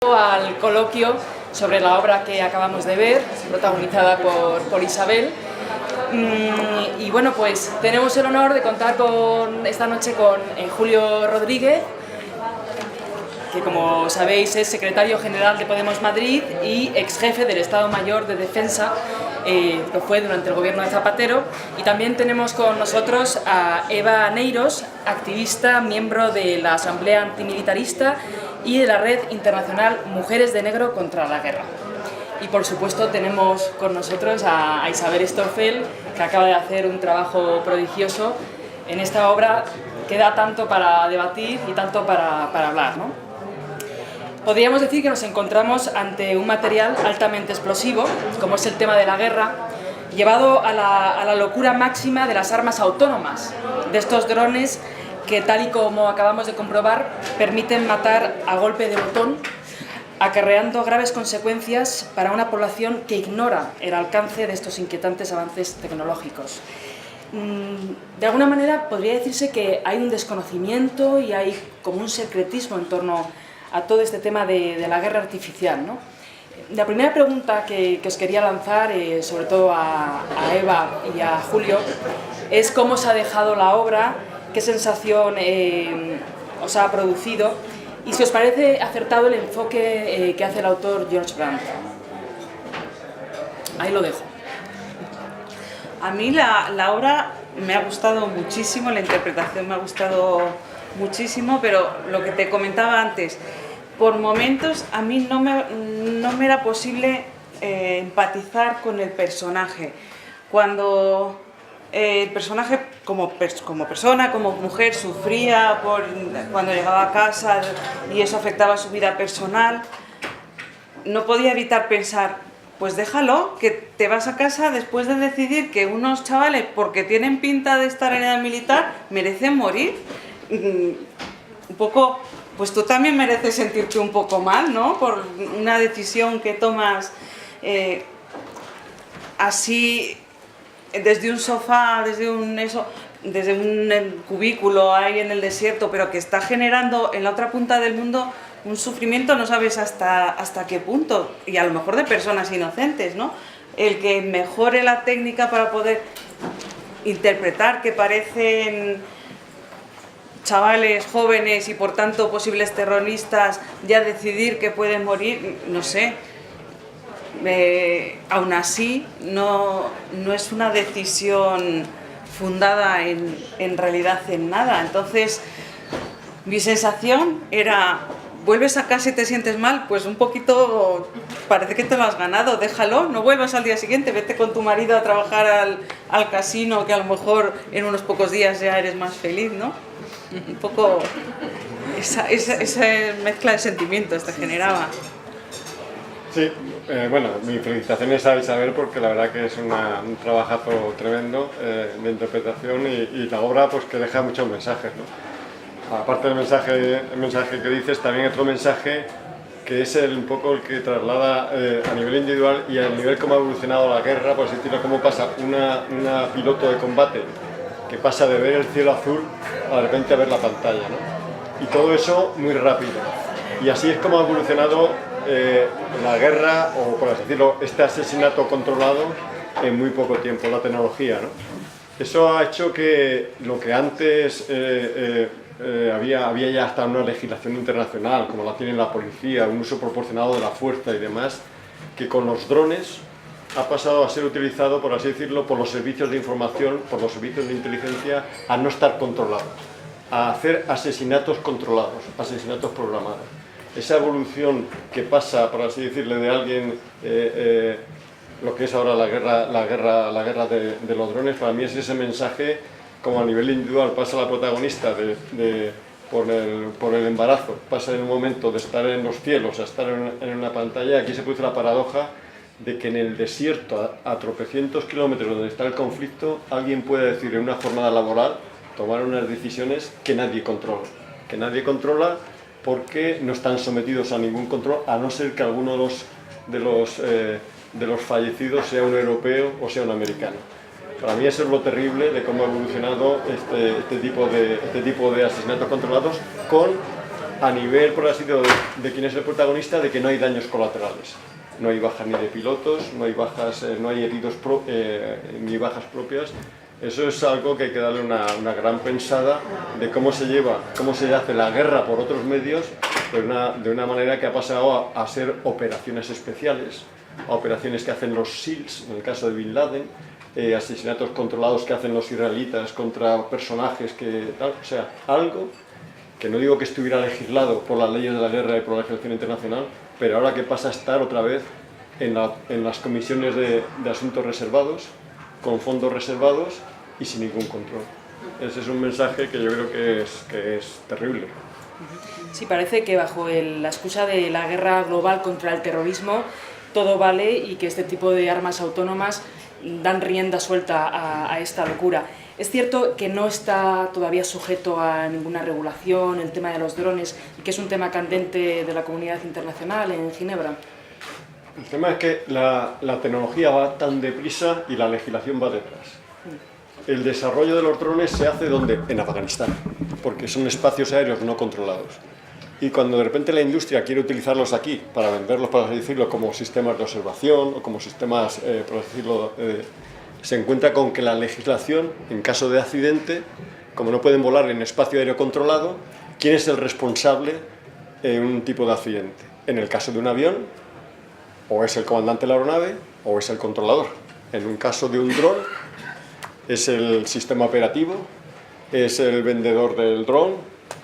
Al coloquio sobre la obra que acabamos de ver, protagonizada por Isabel. Y bueno, pues tenemos el honor de contar esta noche con Julio Rodríguez, que como sabéis es secretario general de Podemos Madrid y ex jefe del Estado Mayor de Defensa, que fue durante el gobierno de Zapatero. Y también tenemos con nosotros a Eva Neiros, activista, miembro de la Asamblea Antimilitarista y de la Red Internacional Mujeres de Negro contra la Guerra. Y por supuesto tenemos con nosotros a Isabel Stoffel, que acaba de hacer un trabajo prodigioso en esta obra que da tanto para debatir y tanto para hablar, ¿no? Podríamos decir que nos encontramos ante un material altamente explosivo, como es el tema de la guerra, llevado a la locura máxima de las armas autónomas, de estos drones que, tal y como acabamos de comprobar, permiten matar a golpe de botón, acarreando graves consecuencias para una población que ignora el alcance de estos inquietantes avances tecnológicos. De alguna manera podría decirse que hay un desconocimiento y hay como un secretismo en torno a todo este tema de la guerra artificial, ¿no? La primera pregunta que os quería lanzar, sobre todo a Eva y a Julio, es cómo os ha dejado la obra, qué sensación os ha producido y si os parece acertado el enfoque que hace el autor George Brandt. Ahí lo dejo. A mí la obra me ha gustado muchísimo, la interpretación me ha gustado muchísimo, pero lo que te comentaba antes, por momentos a mí no me era posible empatizar con el personaje. Cuando el personaje como persona, como mujer, sufría cuando llegaba a casa y eso afectaba su vida personal, no podía evitar pensar, pues déjalo, que te vas a casa después de decidir que unos chavales, porque tienen pinta de estar en edad militar, merecen morir. Un poco, pues tú también mereces sentirte un poco mal, ¿no? Por una decisión que tomas así, desde un sofá, desde un cubículo ahí en el desierto, pero que está generando en la otra punta del mundo un sufrimiento, no sabes hasta qué punto, y a lo mejor de personas inocentes, ¿no? El que mejore la técnica para poder interpretar que parecen chavales jóvenes y por tanto posibles terroristas, ya decidir que pueden morir, no sé. Aún así no es una decisión fundada en realidad en nada. Entonces mi sensación era, vuelves a casa y te sientes mal, pues un poquito parece que te lo has ganado, déjalo, no vuelvas al día siguiente, vete con tu marido a trabajar al casino, que a lo mejor en unos pocos días ya eres más feliz, ¿no? Un poco esa mezcla de sentimientos te generaba. Sí, bueno, mis felicitaciones a Isabel porque la verdad que es un trabajazo tremendo de interpretación y la obra pues que deja muchos mensajes, ¿no? Aparte del mensaje que dices, también otro mensaje que es un poco el que traslada a nivel individual y a nivel cómo ha evolucionado la guerra, por así decirlo, cómo pasa una piloto de combate que pasa de ver el cielo azul a de repente a ver la pantalla, ¿no? Y todo eso muy rápido. Y así es como ha evolucionado la guerra, o por así decirlo, este asesinato controlado en muy poco tiempo, la tecnología, ¿no? Eso ha hecho que lo que antes había ya hasta una legislación internacional, como la tiene la policía, un uso proporcionado de la fuerza y demás, que con los drones ha pasado a ser utilizado, por así decirlo, por los servicios de información, por los servicios de inteligencia, a no estar controlado, a hacer asesinatos controlados, asesinatos programados. Esa evolución que pasa, por así decirle, de alguien, lo que es ahora la guerra de los drones, para mí es ese mensaje, como a nivel individual pasa la protagonista por el embarazo, pasa en un momento de estar en los cielos a estar en una pantalla. Aquí se produce la paradoja de que en el desierto, a tropecientos kilómetros donde está el conflicto, alguien puede decir en una jornada laboral, tomar unas decisiones que nadie controla porque no están sometidos a ningún control, a no ser que alguno de los fallecidos sea un europeo o sea un americano. Para mí eso es lo terrible de cómo ha evolucionado este tipo de asesinatos controlados con a nivel, por así decirlo, de quién es el protagonista, de que no hay daños colaterales. No hay bajas ni de pilotos, no hay bajas, no hay heridos ni bajas propias. Eso es algo que hay que darle una gran pensada de cómo se lleva, cómo se hace la guerra por otros medios, pero de una manera que ha pasado a ser operaciones especiales, a operaciones que hacen los SEALs, en el caso de Bin Laden, asesinatos controlados que hacen los israelitas contra personajes que tal, o sea, algo que no digo que estuviera legislado por las leyes de la guerra y por la legislación internacional, pero ahora que pasa a estar otra vez en las comisiones de asuntos reservados, con fondos reservados y sin ningún control. Ese es un mensaje que yo creo que es terrible. Sí, parece que bajo la excusa de la guerra global contra el terrorismo todo vale y que este tipo de armas autónomas dan rienda suelta a esta locura. Es cierto que no está todavía sujeto a ninguna regulación el tema de los drones y que es un tema candente de la comunidad internacional en Ginebra. El tema es que la tecnología va tan deprisa y la legislación va detrás. El desarrollo de los drones se hace ¿dónde? En Afganistán, porque son espacios aéreos no controlados. Y cuando de repente la industria quiere utilizarlos aquí para venderlos, por así decirlo, como sistemas de observación o como sistemas, por así decirlo, se encuentra con que la legislación, en caso de accidente, como no pueden volar en espacio aéreo controlado, ¿quién es el responsable en un tipo de accidente? En el caso de un avión, o es el comandante de la aeronave o es el controlador. En un caso de un dron, es el sistema operativo, es el vendedor del dron,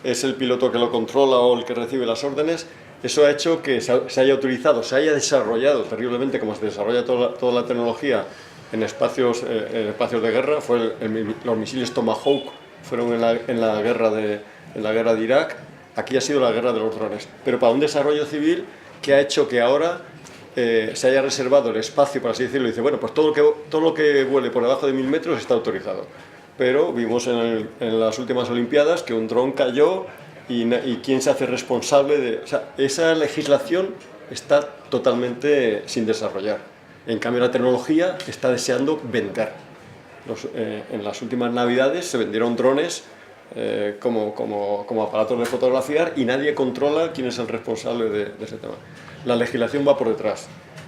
es el piloto que lo controla o el que recibe las órdenes. Eso ha hecho que se haya utilizado, se haya desarrollado terriblemente, como se desarrolla toda la tecnología en espacios de guerra. Los misiles Tomahawk fueron en la guerra de Irak. Aquí ha sido la guerra de los drones. Pero para un desarrollo civil que ha hecho que ahora se haya reservado el espacio, por así decirlo, y dice, bueno, pues todo lo que vuele por debajo de 1000 metros está autorizado. Pero vimos en las últimas Olimpiadas que un dron cayó y quién se hace responsable de... O sea, esa legislación está totalmente sin desarrollar. En cambio, la tecnología está deseando vender. En las últimas Navidades se vendieron drones como aparatos de fotografiar y nadie controla quién es el responsable de ese tema. La legislación va por detrás.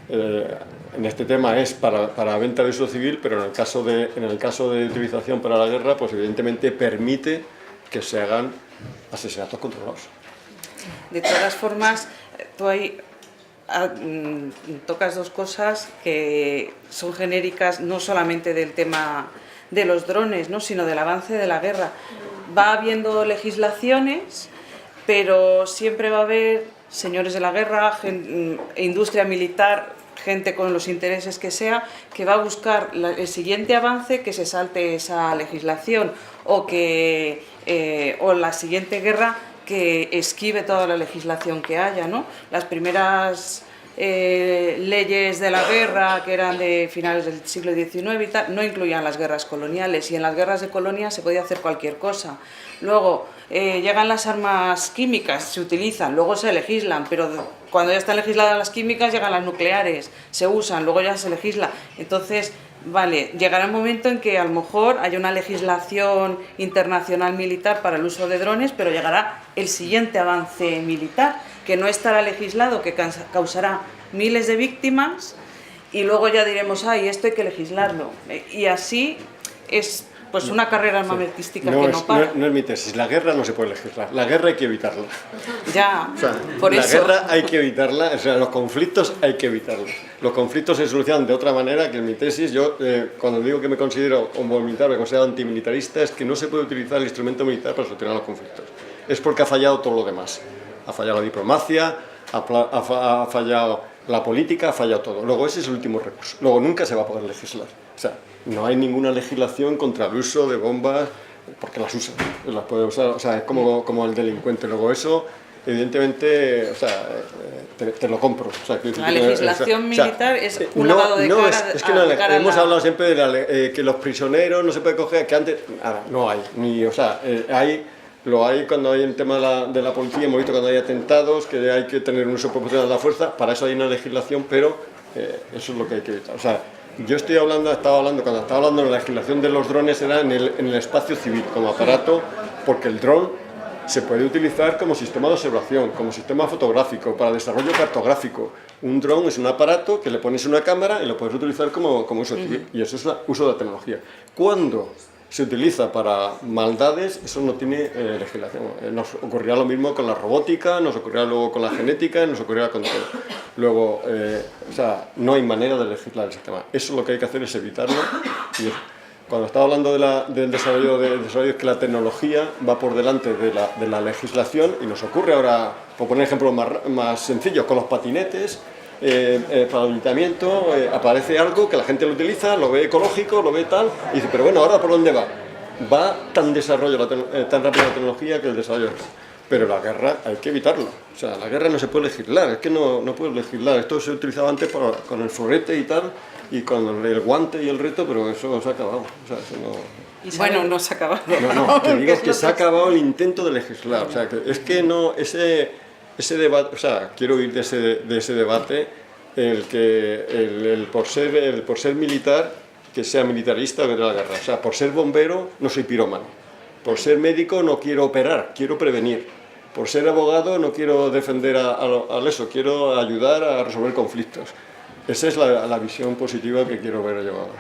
En este tema es para venta de uso civil, pero en el caso de utilización para la guerra, pues evidentemente permite que se hagan asesinatos controlados. De todas formas, tú ahí tocas dos cosas que son genéricas, no solamente del tema de los drones, ¿no?, sino del avance de la guerra. Va habiendo legislaciones, pero siempre va a haber señores de la guerra, industria militar, gente con los intereses que sea, que va a buscar el siguiente avance, que se salte esa legislación o la siguiente guerra que esquive toda la legislación que haya, ¿no? Las primeras leyes de la guerra, que eran de finales del siglo XIX y tal, no incluían las guerras coloniales, y en las guerras de colonia se podía hacer cualquier cosa. Luego llegan las armas químicas, se utilizan, luego se legislan, pero cuando ya están legisladas las químicas llegan las nucleares, se usan, luego ya se legisla. Entonces, vale, llegará un momento en que a lo mejor haya una legislación internacional militar para el uso de drones, pero llegará el siguiente avance militar, que no estará legislado, que causará miles de víctimas, y luego ya diremos, ay, esto hay que legislarlo. Y así es pues una carrera armamentística que no para. No es mi tesis, la guerra no se puede legislar, la guerra hay que evitarla. Ya, o sea, por la eso. guerra hay que evitarla, o sea, los conflictos hay que evitarlos. Los conflictos se solucionan de otra manera que en mi tesis. Yo, cuando digo que me considero como militar, me considero antimilitarista, es que no se puede utilizar el instrumento militar para solucionar los conflictos. Es porque ha fallado todo lo demás. Ha fallado la diplomacia, ha fallado la política, ha fallado todo. Luego ese es el último recurso. Luego nunca se va a poder legislar. O sea, no hay ninguna legislación contra el uso de bombas, porque las usan, las puede usar, o sea, es como el delincuente. Luego eso, evidentemente, o sea, te lo compro. O sea, la legislación militar es un lavado de cara. Hemos hablado siempre de que los prisioneros no se puede coger, que antes, nada, no hay, lo hay cuando hay el tema de la policía. Hemos visto cuando hay atentados, que hay que tener un uso proporcional de la fuerza, para eso hay una legislación, pero eso es lo que hay que evitar. O sea, yo cuando estaba hablando de la legislación de los drones era en el espacio civil, como aparato, porque el dron se puede utilizar como sistema de observación, como sistema fotográfico, para desarrollo cartográfico. Un dron es un aparato que le pones una cámara y lo puedes utilizar como uso civil, y eso es uso de la tecnología. Cuando se utiliza para maldades, eso no tiene legislación. Nos ocurrirá lo mismo con la robótica, nos ocurrirá luego con la genética, nos ocurrirá con todo. Luego, o sea, no hay manera de legislar ese tema. Eso lo que hay que hacer es evitarlo. Y cuando estaba hablando del desarrollo, es que la tecnología va por delante de la legislación, y nos ocurre ahora, por poner ejemplos más sencillos, con los patinetes. Para el ayuntamiento aparece algo que la gente lo utiliza, lo ve ecológico, lo ve tal, y dice, pero bueno, ¿ahora por dónde va? Va tan tan rápido la tecnología que el desarrollo es. Pero la guerra hay que evitarla. O sea, la guerra no se puede legislar, es que no puedes legislar. Esto se utilizaba antes con el florete y tal, y con el guante y el reto, pero eso se ha acabado. O sea, eso no... Bueno, no se ha acabado. No, te digo que se ha acabado el intento de legislar. O sea, que es que no... Ese debate, o sea, quiero huir de ese debate, el por ser militar, que sea militarista o de la guerra. O sea, por ser bombero no soy pirómano. Por ser médico no quiero operar, quiero prevenir. Por ser abogado no quiero defender al eso, quiero ayudar a resolver conflictos. Esa es la visión positiva que quiero ver yo ahora.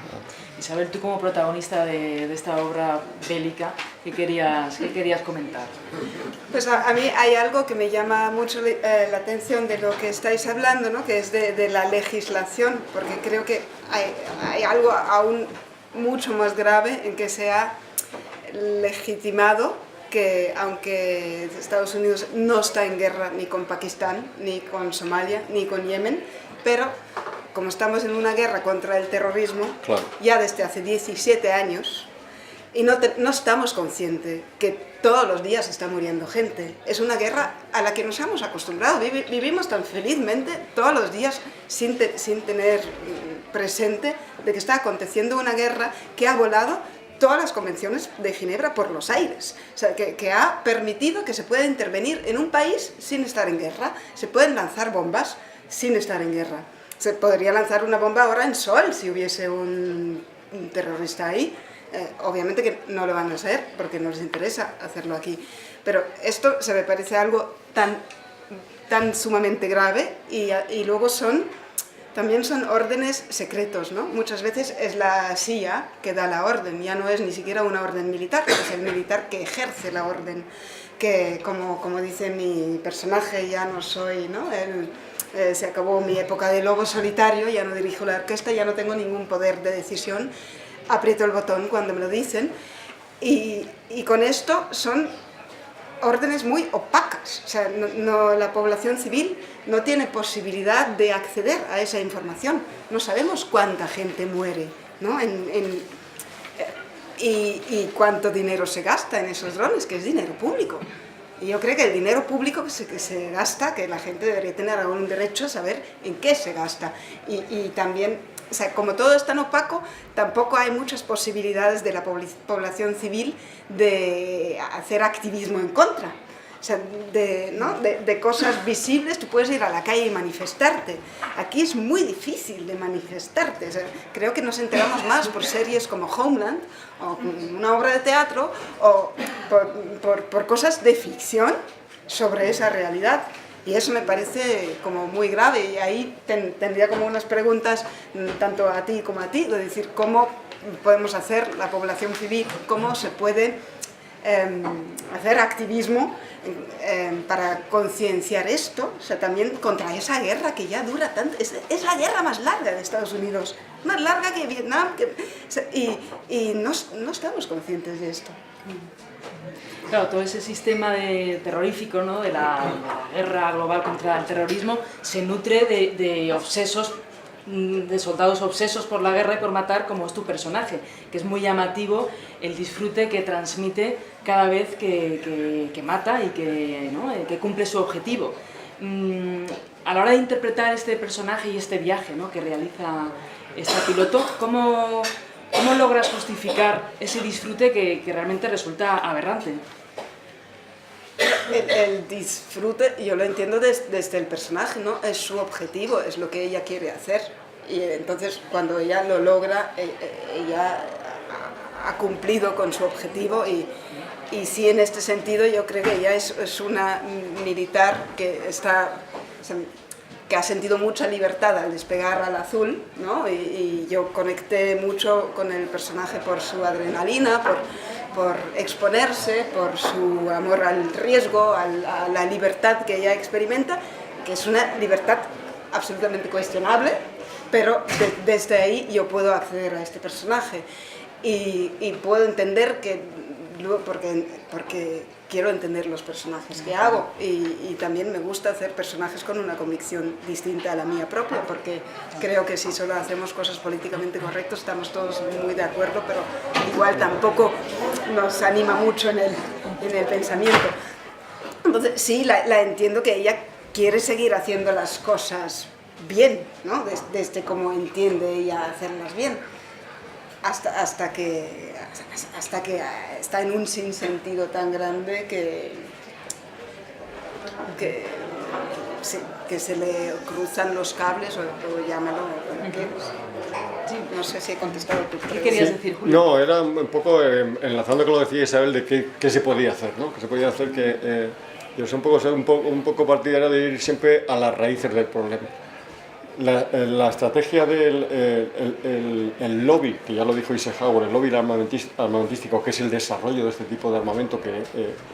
Isabel, tú como protagonista de esta obra bélica, ¿qué querías comentar? Pues a mí hay algo que me llama mucho la atención de lo que estáis hablando, ¿no? Que es de la legislación, porque creo que hay algo aún mucho más grave en que se ha legitimado que, aunque Estados Unidos no está en guerra ni con Pakistán, ni con Somalia, ni con Yemen, pero como estamos en una guerra contra el terrorismo, claro, ya desde hace 17 años, y no estamos conscientes que todos los días está muriendo gente. Es una guerra a la que nos hemos acostumbrado. Vivimos tan felizmente todos los días sin tener presente de que está aconteciendo una guerra que ha volado todas las convenciones de Ginebra por los aires. O sea, que ha permitido que se pueda intervenir en un país sin estar en guerra. Se pueden lanzar bombas sin estar en guerra. Se podría lanzar una bomba ahora en Sol si hubiese un terrorista ahí. Obviamente que no lo van a hacer porque no les interesa hacerlo aquí. Pero esto se me parece algo tan sumamente grave, y luego también son órdenes secretos, ¿no? Muchas veces es la CIA que da la orden, ya no es ni siquiera una orden militar, es el militar que ejerce la orden, que como dice mi personaje, ya no soy, ¿no? Se acabó mi época de lobo solitario, ya no dirijo la orquesta, ya no tengo ningún poder de decisión, aprieto el botón cuando me lo dicen, y con esto son órdenes muy opacas. O sea, la población civil no tiene posibilidad de acceder a esa información. No sabemos cuánta gente muere, ¿no? Y cuánto dinero se gasta en esos drones, que es dinero público. Y yo creo que el dinero público que se gasta, que la gente debería tener algún derecho a saber en qué se gasta. Y también, o sea, como todo es tan opaco, tampoco hay muchas posibilidades de la población civil de hacer activismo en contra. O sea, de cosas visibles, tú puedes ir a la calle y manifestarte. Aquí es muy difícil de manifestarte. O sea, creo que nos enteramos más por series como Homeland, o una obra de teatro, o por cosas de ficción sobre esa realidad. Y eso me parece como muy grave, y ahí tendría como unas preguntas tanto a ti como a ti, de decir cómo podemos hacer la población civil, cómo se puede hacer activismo para concienciar esto, o sea, también contra esa guerra que ya dura tanto. Es la guerra más larga de Estados Unidos, más larga que Vietnam, y no estamos conscientes de esto. Claro, todo ese sistema terrorífico, ¿no?, de la guerra global contra el terrorismo se nutre de obsesos, de soldados obsesos por la guerra y por matar, como es tu personaje, que es muy llamativo el disfrute que transmite cada vez que mata y que cumple su objetivo. A la hora de interpretar este personaje y este viaje, ¿no?, que realiza esta piloto, ¿cómo logras justificar ese disfrute que realmente resulta aberrante? El disfrute, yo lo entiendo desde el personaje, ¿no? Es su objetivo, es lo que ella quiere hacer. Y entonces, cuando ella lo logra, ella ha cumplido con su objetivo y sí, en este sentido yo creo que ella es una militar que que ha sentido mucha libertad al despegar al azul, ¿no? Y yo conecté mucho con el personaje por su adrenalina, por exponerse, por su amor al riesgo, a la libertad que ella experimenta, que es una libertad absolutamente cuestionable, pero desde ahí yo puedo acceder a este personaje y puedo entender que, porque quiero entender los personajes que hago y también me gusta hacer personajes con una convicción distinta a la mía propia, porque creo que si solo hacemos cosas políticamente correctas estamos todos muy de acuerdo, pero igual tampoco nos anima mucho en el pensamiento. Entonces sí, la entiendo que ella quiere seguir haciendo las cosas bien, ¿no? Desde cómo entiende ella hacerlas bien, hasta que está en un sinsentido tan grande que se le cruzan los cables, o llámalo como quieras. Sí, no sé si he contestado tu pregunta. ¿Qué querías decir, Julio? No, era un poco enlazando con lo que decía Isabel de qué se podía hacer, ¿no? Que se podía hacer yo soy un poco partidario de ir siempre a las raíces del problema. La estrategia del lobby, que ya lo dijo Eisenhower, el lobby armamentístico, que es el desarrollo de este tipo de armamento, que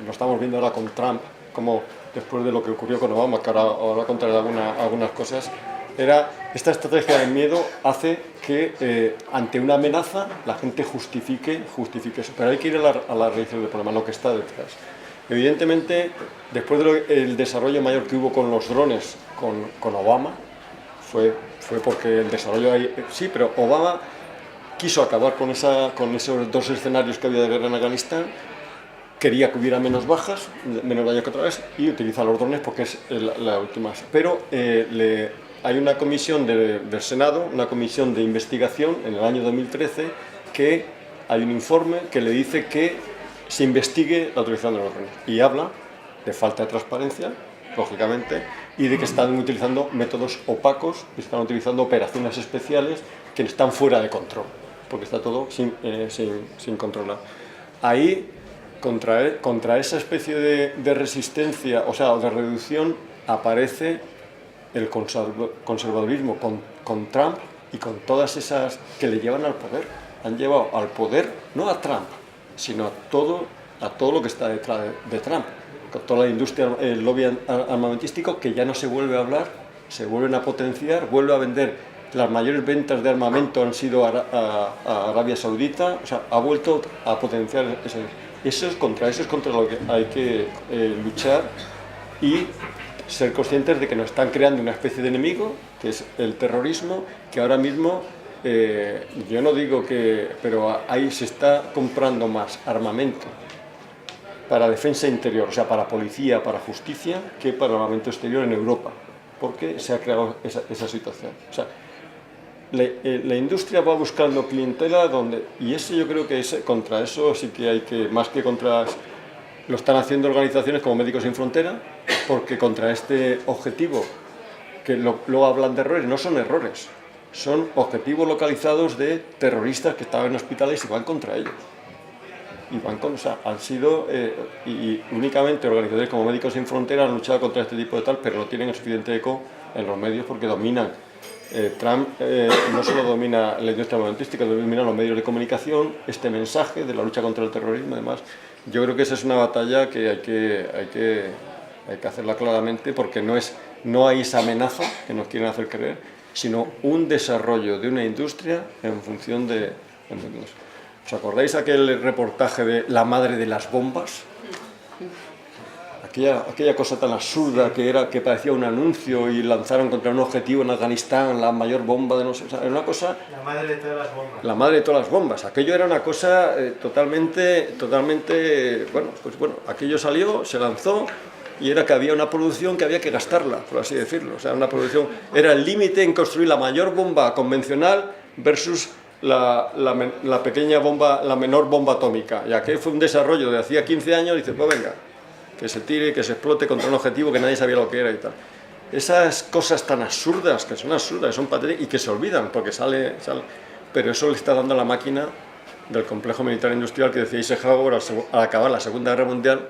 lo estamos viendo ahora con Trump, como después de lo que ocurrió con Obama, que ahora contaré algunas cosas, esta estrategia del miedo hace que ante una amenaza la gente justifique eso, pero hay que ir a la raíz del problema, lo que está detrás. Evidentemente, después del desarrollo mayor que hubo con los drones con Obama, fue porque el desarrollo ahí... Sí, pero Obama quiso acabar con esos dos escenarios que había de guerra en Afganistán, quería que hubiera menos bajas, menos daño que otra vez, y utiliza los drones porque es la última. Pero hay una comisión del Senado, una comisión de investigación en el año 2013, que hay un informe que le dice que se investigue la utilización de los drones. Y habla de falta de transparencia, lógicamente, y de que están utilizando métodos opacos, que están utilizando operaciones especiales que están fuera de control, porque está todo sin controlar. Ahí, contra esa especie de resistencia, o sea, de reducción, aparece el conservadurismo con Trump y con todas esas que le llevan al poder. Han llevado al poder, no a Trump, sino a todo lo que está detrás de Trump, con toda la industria, el lobby armamentístico, que ya no se vuelve a hablar, se vuelven a potenciar, vuelve a vender. Las mayores ventas de armamento han sido a Arabia Saudita, o sea, ha vuelto a potenciar eso es contra lo que hay que luchar y ser conscientes de que nos están creando una especie de enemigo, que es el terrorismo, que ahora mismo, yo no digo pero ahí se está comprando más armamento para defensa interior, o sea, para policía, para justicia, que para armamento exterior en Europa, porque se ha creado esa situación. O sea, la industria va buscando clientela y eso yo creo que contra eso sí que hay que, más que contra... Lo están haciendo organizaciones como Médicos Sin Frontera, porque contra este objetivo, que luego hablan de errores, no son errores, son objetivos localizados de terroristas que estaban en hospitales y van contra ellos. Han sido, y únicamente organizaciones como Médicos Sin Frontera han luchado contra este tipo de tal, pero no tienen el suficiente eco en los medios porque dominan. Trump no solo domina la industria armamentística, domina los medios de comunicación, este mensaje de la lucha contra el terrorismo, además. Yo creo que esa es una batalla que hay que hacerla claramente, porque no hay esa amenaza que nos quieren hacer creer, sino un desarrollo de una industria en función de... ¿Os acordáis aquel reportaje de la madre de las bombas? Aquella cosa tan absurda que parecía un anuncio y lanzaron contra un objetivo en Afganistán la mayor bomba de no sé, o sea, era una cosa... La madre de todas las bombas. La madre de todas las bombas. Aquello era una cosa totalmente... Bueno, aquello salió, se lanzó y era que había una producción que había que gastarla, por así decirlo. O sea, una producción... Era el límite en construir la mayor bomba convencional versus la pequeña bomba, la menor bomba atómica. Y aquel fue un desarrollo de hacía 15 años y dice, pues venga, que se tire, que se explote contra un objetivo que nadie sabía lo que era y tal. Esas cosas tan absurdas, que son patéticas y que se olvidan porque sale, pero eso le está dando a la máquina del complejo militar industrial que decía Eisenhower al acabar la Segunda Guerra Mundial,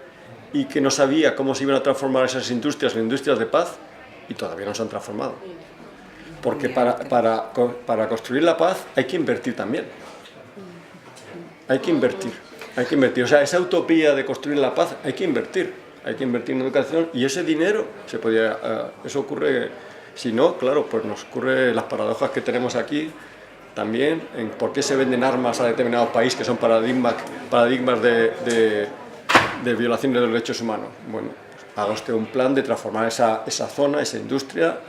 y que no sabía cómo se iban a transformar esas industrias en industrias de paz, y todavía no se han transformado. Porque para construir la paz hay que invertir también. Hay que invertir. O sea, esa utopía de construir la paz hay que invertir en educación, y ese dinero eso ocurre. Si no, claro, pues nos ocurre las paradojas que tenemos aquí también, en por qué se venden armas a determinados países que son paradigmas de violación de los derechos humanos. Bueno, pues haga usted un plan de transformar esa zona, esa industria,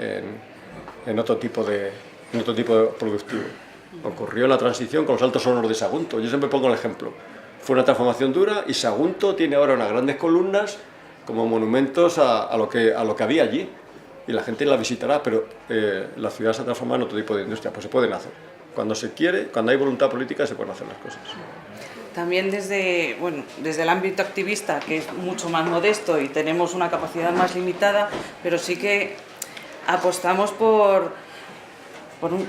en otro tipo de productivo. Ocurrió en la transición con los altos hornos de Sagunto. Yo siempre pongo el ejemplo. Fue una transformación dura, y Sagunto tiene ahora unas grandes columnas como monumentos a lo que había allí. Y la gente la visitará, pero la ciudad se ha transformado en otro tipo de industria. Pues se pueden hacer. Cuando se quiere, cuando hay voluntad política, se pueden hacer las cosas. También desde el ámbito activista, que es mucho más modesto y tenemos una capacidad más limitada, pero sí que apostamos por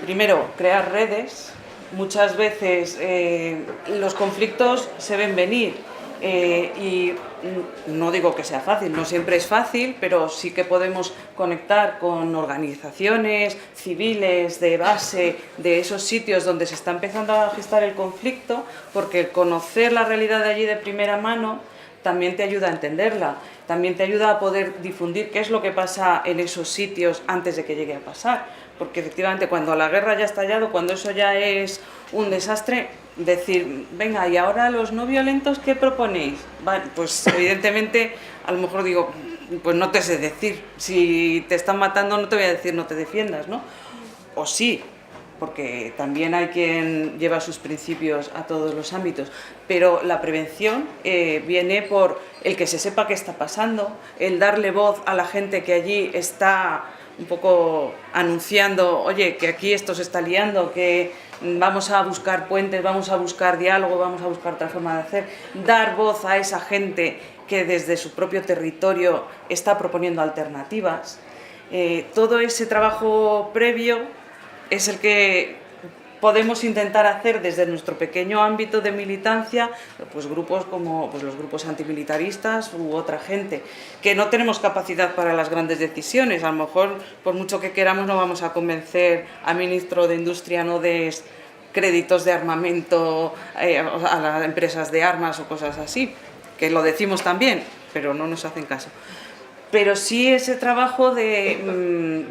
primero, crear redes. Muchas veces los conflictos se ven venir, y no digo que sea fácil, no siempre es fácil, pero sí que podemos conectar con organizaciones civiles de base de esos sitios donde se está empezando a gestar el conflicto, porque conocer la realidad de allí de primera mano también te ayuda a entenderla, también te ayuda a poder difundir qué es lo que pasa en esos sitios antes de que llegue a pasar, porque efectivamente cuando la guerra ya ha estallado, cuando eso ya es un desastre, decir, venga, y ahora los no violentos, ¿qué proponéis? Vale, pues evidentemente a lo mejor digo, pues no te sé decir, si te están matando no te voy a decir no te defiendas, ¿no? O sí, porque también hay quien lleva sus principios a todos los ámbitos, pero la prevención viene por el que se sepa qué está pasando, el darle voz a la gente que allí está un poco anunciando, oye, que aquí esto se está liando, que vamos a buscar puentes, vamos a buscar diálogo, vamos a buscar otra forma de hacer, dar voz a esa gente que desde su propio territorio está proponiendo alternativas. Todo ese trabajo previo es el que podemos intentar hacer desde nuestro pequeño ámbito de militancia, pues grupos como los grupos antimilitaristas u otra gente, que no tenemos capacidad para las grandes decisiones. A lo mejor, por mucho que queramos, no vamos a convencer al ministro de Industria, no des créditos de armamento a las empresas de armas o cosas así, que lo decimos también, pero no nos hacen caso. Pero sí ese trabajo de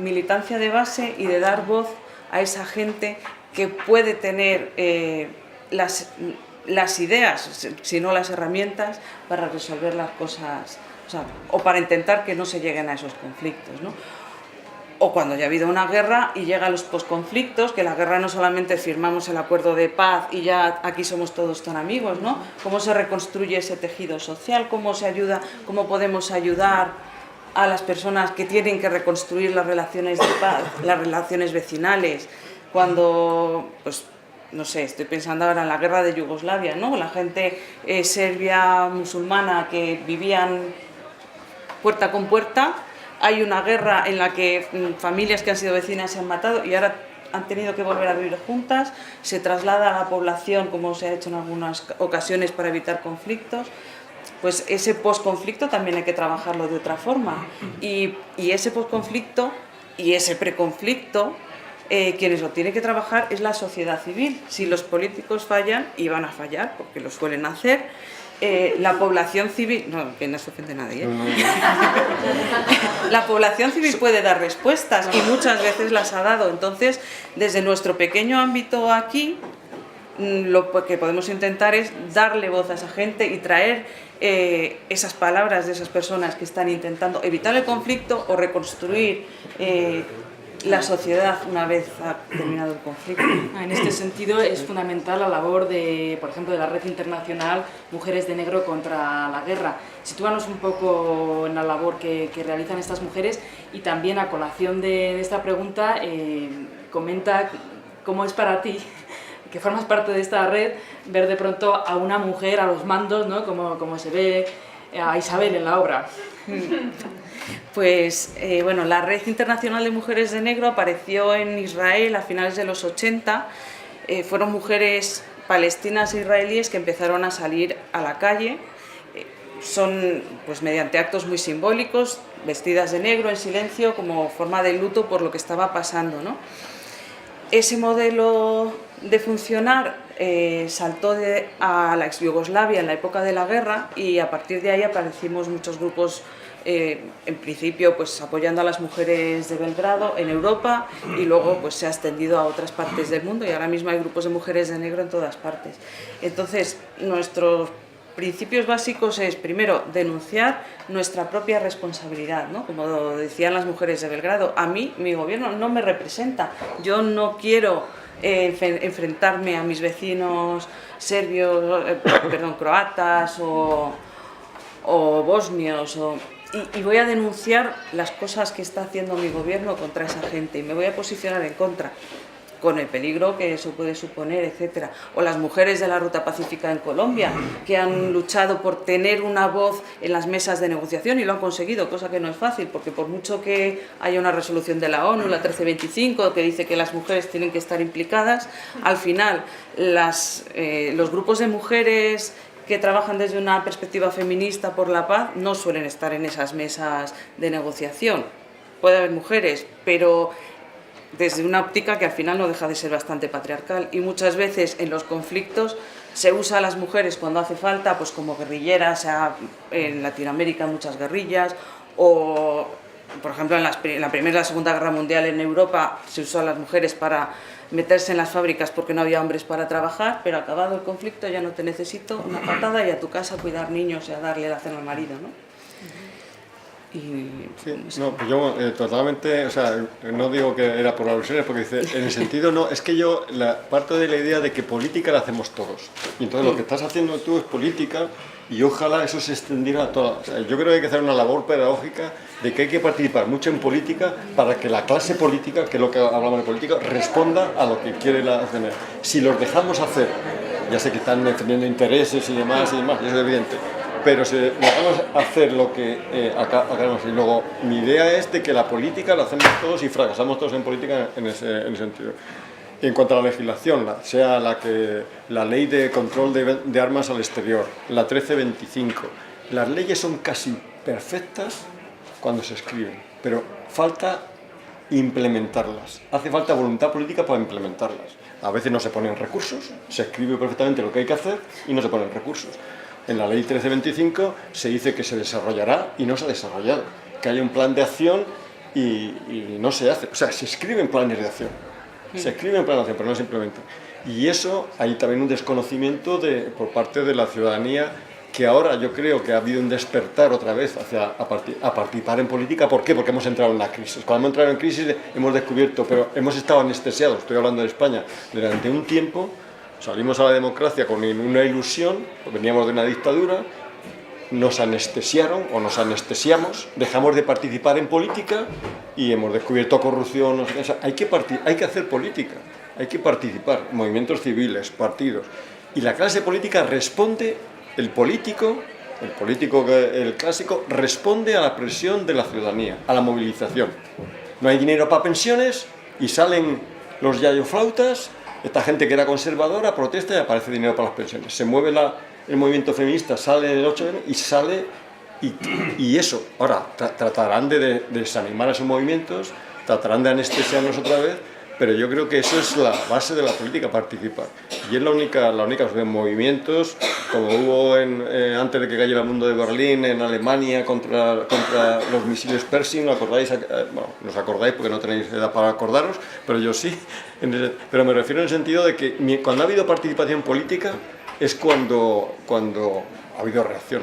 militancia de base y de dar voz a esa gente que puede tener las ideas, si no las herramientas, para resolver las cosas, o para intentar que no se lleguen a esos conflictos, ¿no? O cuando ya ha habido una guerra y llegan los posconflictos, que la guerra no solamente firmamos el acuerdo de paz y ya aquí somos todos tan amigos, ¿no? ¿Cómo se reconstruye ese tejido social? ¿Cómo se ayuda? ¿Cómo podemos ayudar a las personas que tienen que reconstruir las relaciones de paz, las relaciones vecinales? Cuando, pues, no sé, estoy pensando ahora en la guerra de Yugoslavia, ¿no? La gente serbia musulmana que vivían puerta con puerta, hay una guerra en la que familias que han sido vecinas se han matado y ahora han tenido que volver a vivir juntas, se traslada a la población como se ha hecho en algunas ocasiones para evitar conflictos. Pues ese posconflicto también hay que trabajarlo de otra forma, y ese posconflicto y ese preconflicto, quienes lo tienen que trabajar es la sociedad civil. Si los políticos fallan, y van a fallar porque lo suelen hacer, la población civil, no, que no se ofende a nadie, la población civil puede dar respuestas y muchas veces las ha dado. Entonces, desde nuestro pequeño ámbito aquí, lo que podemos intentar es darle voz a esa gente y traer esas palabras de esas personas que están intentando evitar el conflicto o reconstruir la sociedad una vez ha terminado el conflicto. En este sentido es fundamental la labor de, por ejemplo, de la Red Internacional Mujeres de Negro contra la Guerra. Sitúanos un poco en la labor que realizan estas mujeres, y también a colación de esta pregunta, comenta cómo es para ti, que formas parte de esta red, ver de pronto a una mujer a los mandos, ¿no? Como se ve a Isabel en la obra. Pues bueno, la Red Internacional de Mujeres de Negro apareció en Israel a finales de los 80. Fueron mujeres palestinas e israelíes que empezaron a salir a la calle. Son pues mediante actos muy simbólicos, vestidas de negro en silencio como forma de luto por lo que estaba pasando, ¿no? Ese modelo de funcionar saltó a la ex Yugoslavia en la época de la guerra, y a partir de ahí aparecimos muchos grupos, en principio pues apoyando a las mujeres de Belgrado en Europa, y luego pues se ha extendido a otras partes del mundo, y ahora mismo hay grupos de mujeres de negro en todas partes. Entonces, nuestros principios básicos es, primero, denunciar nuestra propia responsabilidad, ¿no? Como decían las mujeres de Belgrado, a mí mi gobierno no me representa, yo no quiero enfrentarme a mis vecinos serbios, croatas o bosnios, y voy a denunciar las cosas que está haciendo mi gobierno contra esa gente, y me voy a posicionar en contra, con el peligro que eso puede suponer, etc. O las mujeres de la Ruta Pacífica en Colombia, que han luchado por tener una voz en las mesas de negociación y lo han conseguido, cosa que no es fácil, porque por mucho que haya una resolución de la ONU, la 1325, que dice que las mujeres tienen que estar implicadas, al final los grupos de mujeres que trabajan desde una perspectiva feminista por la paz no suelen estar en esas mesas de negociación. Puede haber mujeres, pero desde una óptica que al final no deja de ser bastante patriarcal, y muchas veces en los conflictos se usa a las mujeres cuando hace falta, pues como guerrilleras, o sea, en Latinoamérica muchas guerrillas, o por ejemplo en la Primera y la Segunda Guerra Mundial en Europa se usó a las mujeres para meterse en las fábricas porque no había hombres para trabajar, pero acabado el conflicto ya no te necesito, una patada y a tu casa a cuidar niños y a darle la cena al marido, ¿no? Sí, no, pues yo totalmente, o sea, no digo que era por alusiones, porque dice, en el sentido no, es que yo parto de la idea de que política la hacemos todos, y entonces lo que estás haciendo tú es política, y ojalá eso se extendiera a todas. O sea, yo creo que hay que hacer una labor pedagógica de que hay que participar mucho en política para que la clase política, que es lo que hablamos de política, responda a lo que quiere la CNE. Si los dejamos hacer, ya sé que están defendiendo intereses y demás, y eso es evidente, pero si vamos a hacer lo que hagamos. Y luego, mi idea es de que la política la hacemos todos y fracasamos todos en política en ese sentido. Y en cuanto a la legislación, sea la ley de control de armas al exterior, la 1325, las leyes son casi perfectas cuando se escriben, pero falta implementarlas. Hace falta voluntad política para implementarlas. A veces no se ponen recursos, se escribe perfectamente lo que hay que hacer y no se ponen recursos. En la ley 1325 se dice que se desarrollará y no se ha desarrollado, que hay un plan de acción y no se hace. O sea, se escriben planes de acción, pero no se implementan. Y eso, hay también un desconocimiento por parte de la ciudadanía, que ahora yo creo que ha habido un despertar otra vez a participar en política. ¿Por qué? Porque hemos entrado en una crisis. Cuando hemos entrado en crisis hemos descubierto, pero hemos estado anestesiados, estoy hablando de España, durante un tiempo. Salimos a la democracia con una ilusión, veníamos de una dictadura, nos anestesiaron o nos anestesiamos, dejamos de participar en política y hemos descubierto corrupción. O sea, hay que hacer política, hay que participar, movimientos civiles, partidos. Y la clase política responde, el político clásico, responde a la presión de la ciudadanía, a la movilización. No hay dinero para pensiones y salen los yayoflautas. Esta gente que era conservadora protesta y aparece dinero para las pensiones. Se mueve el movimiento feminista, sale el 8M y sale, y eso. Ahora, tratarán de desanimar a esos movimientos, tratarán de anestesiarnos otra vez, pero yo creo que eso es la base de la política, participar. Y es la única movimientos, como hubo antes de que cayera el mundo de Berlín, en Alemania, contra los misiles Pershing, ¿lo acordáis? Bueno, no os acordáis porque no tenéis edad para acordaros, pero yo sí. Pero me refiero en el sentido de que cuando ha habido participación política es cuando ha habido reacción.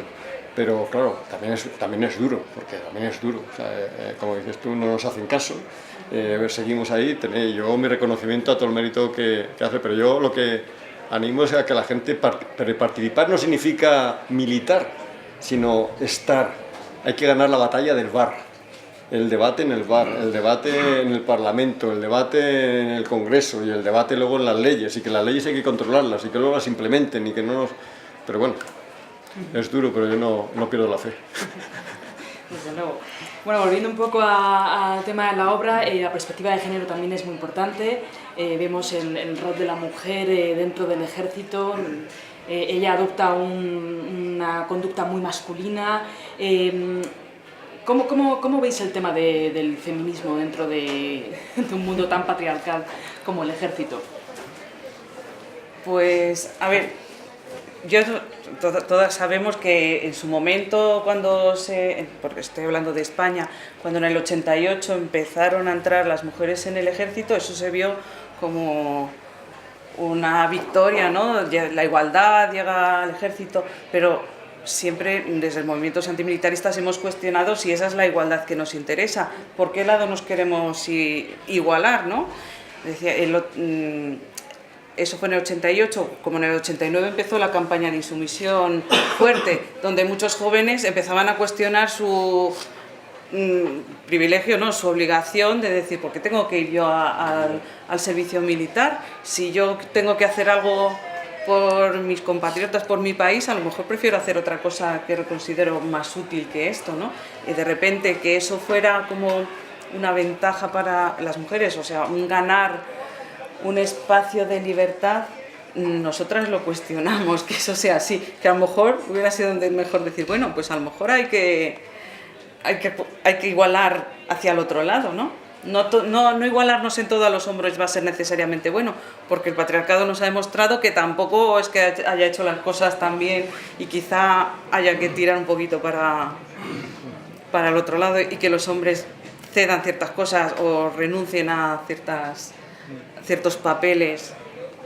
Pero claro, también es duro, porque también es duro. O sea, como dices tú, no nos hacen caso. Seguimos ahí. Yo mi reconocimiento a todo el mérito que hace, pero yo lo que animo es a que la gente pero participar no significa militar, sino estar. Hay que ganar la batalla del VAR, el debate en el VAR, el debate en el Parlamento, el debate en el Congreso y el debate luego en las leyes, y que las leyes hay que controlarlas y que luego las implementen y que no nos... Pero bueno, es duro, pero yo no pierdo la fe. Desde luego. Bueno, volviendo un poco al tema de la obra, la perspectiva de género también es muy importante. Vemos el rol de la mujer dentro del ejército. Ella adopta una conducta muy masculina. ¿Cómo veis el tema del feminismo dentro de un mundo tan patriarcal como el ejército? Pues, a ver, todas sabemos que en su momento, porque estoy hablando de España, cuando en el 88 empezaron a entrar las mujeres en el ejército, eso se vio como una victoria, ¿no? La igualdad llega al ejército, pero siempre desde movimientos antimilitaristas hemos cuestionado si esa es la igualdad que nos interesa, por qué lado nos queremos igualar, ¿no? Decía, eso fue en el 88, como en el 89 empezó la campaña de insumisión fuerte, donde muchos jóvenes empezaban a cuestionar su privilegio, ¿no? Su obligación de decir, ¿por qué tengo que ir yo al servicio militar? Si yo tengo que hacer algo por mis compatriotas, por mi país, a lo mejor prefiero hacer otra cosa que considero más útil que esto, ¿no? Y de repente que eso fuera como una ventaja para las mujeres, o sea, un ganar un espacio de libertad, nosotras lo cuestionamos, que eso sea así, que a lo mejor hubiera sido mejor decir, bueno, pues a lo mejor hay que igualar hacia el otro lado, ¿no? No igualarnos en todo a los hombros va a ser necesariamente bueno, porque el patriarcado nos ha demostrado que tampoco es que haya hecho las cosas tan bien y quizá haya que tirar un poquito para el otro lado y que los hombres cedan ciertas cosas o renuncien a ciertos papeles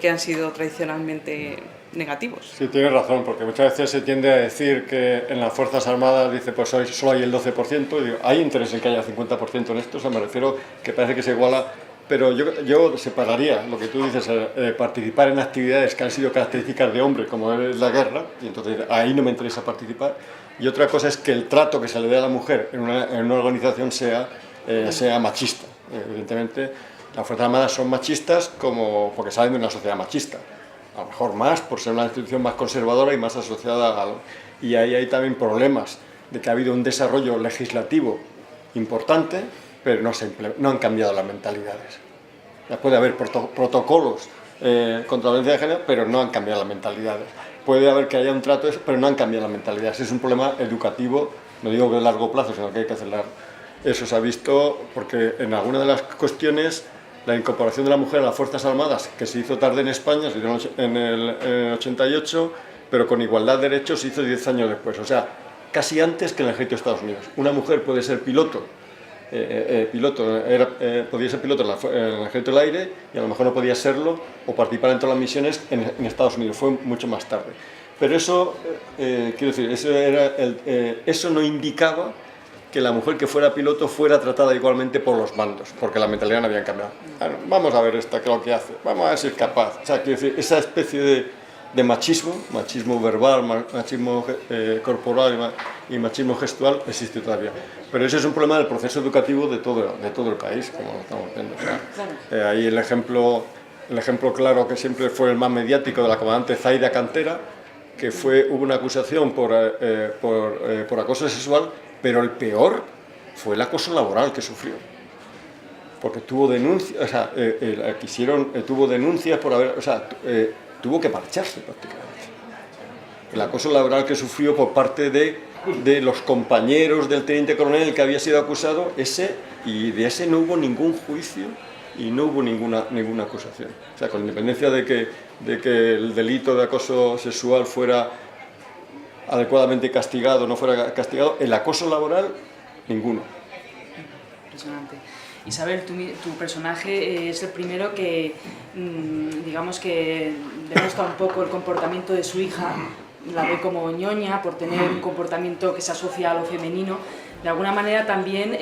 que han sido tradicionalmente negativos. Sí, tienes razón, porque muchas veces se tiende a decir que en las Fuerzas Armadas dice, pues hoy solo hay el 12%, y digo, ¿hay interés en que haya 50% en esto? O sea, me refiero que parece que se iguala, pero yo separaría lo que tú dices, participar en actividades que han sido características de hombre, como es la guerra, y entonces ahí no me interesa participar, y otra cosa es que el trato que se le dé a la mujer en una organización sea machista. Evidentemente, las Fuerzas Armadas son machistas porque salen de una sociedad machista. A lo mejor más, por ser una institución más conservadora y más asociada a... Y ahí hay también problemas de que ha habido un desarrollo legislativo importante, pero no han cambiado las mentalidades. Ya puede haber protocolos contra la violencia de género, pero no han cambiado las mentalidades. Puede haber que haya un trato, pero no han cambiado las mentalidades. Es un problema educativo, no digo que a largo plazo, sino que hay que acelerar. Eso se ha visto porque en algunas de las cuestiones la incorporación de la mujer a las Fuerzas Armadas, que se hizo tarde en España, se hizo en el 88, pero con igualdad de derechos se hizo 10 años después, o sea, casi antes que en el ejército de Estados Unidos. Una mujer puede ser piloto, podía ser piloto en el ejército del aire y a lo mejor no podía serlo o participar en todas las misiones en Estados Unidos, fue mucho más tarde. Pero eso, quiero decir, eso no indicaba que la mujer que fuera piloto fuera tratada igualmente por los mandos, porque la mentalidad no había cambiado. Bueno, vamos a ver esta, qué es lo que hace, vamos a ver si es capaz. O sea, quiero decir, esa especie de machismo verbal, machismo corporal y machismo gestual existe todavía. Pero ese es un problema del proceso educativo de todo el país, como lo estamos viendo. O sea, ahí el ejemplo claro que siempre fue el más mediático de la comandante Zaida Cantera, que hubo una acusación por acoso sexual, pero el peor fue el acoso laboral que sufrió. Porque tuvo denuncias, o sea, tuvo denuncias por haber, o sea, tuvo que marcharse prácticamente. El acoso laboral que sufrió por parte de los compañeros del teniente coronel que había sido acusado, y de ese no hubo ningún juicio y no hubo ninguna acusación. O sea, con independencia de que el delito de acoso sexual fuera adecuadamente castigado o no fuera castigado, el acoso laboral, ninguno. Impresionante. Isabel, tu personaje es el primero que, digamos que demuestra un poco el comportamiento de su hija, la ve como ñoña por tener un comportamiento que se asocia a lo femenino. De alguna manera también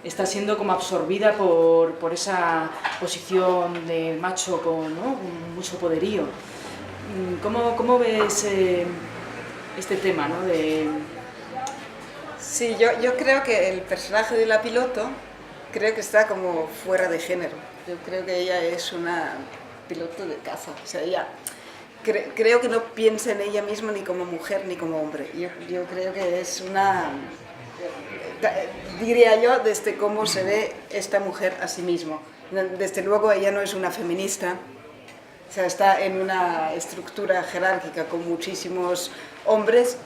está siendo como absorbida por esa posición de macho con mucho poderío. ¿Cómo ves este tema, ¿no? Sí, yo creo que el personaje de la piloto creo que está como fuera de género. Yo creo que ella es una piloto de caza. O sea, ella creo que no piensa en ella misma ni como mujer ni como hombre. Yo creo que es una... diría yo, desde cómo se ve esta mujer a sí misma. Desde luego ella no es una feminista, o sea, está en una estructura jerárquica con muchísimos hombres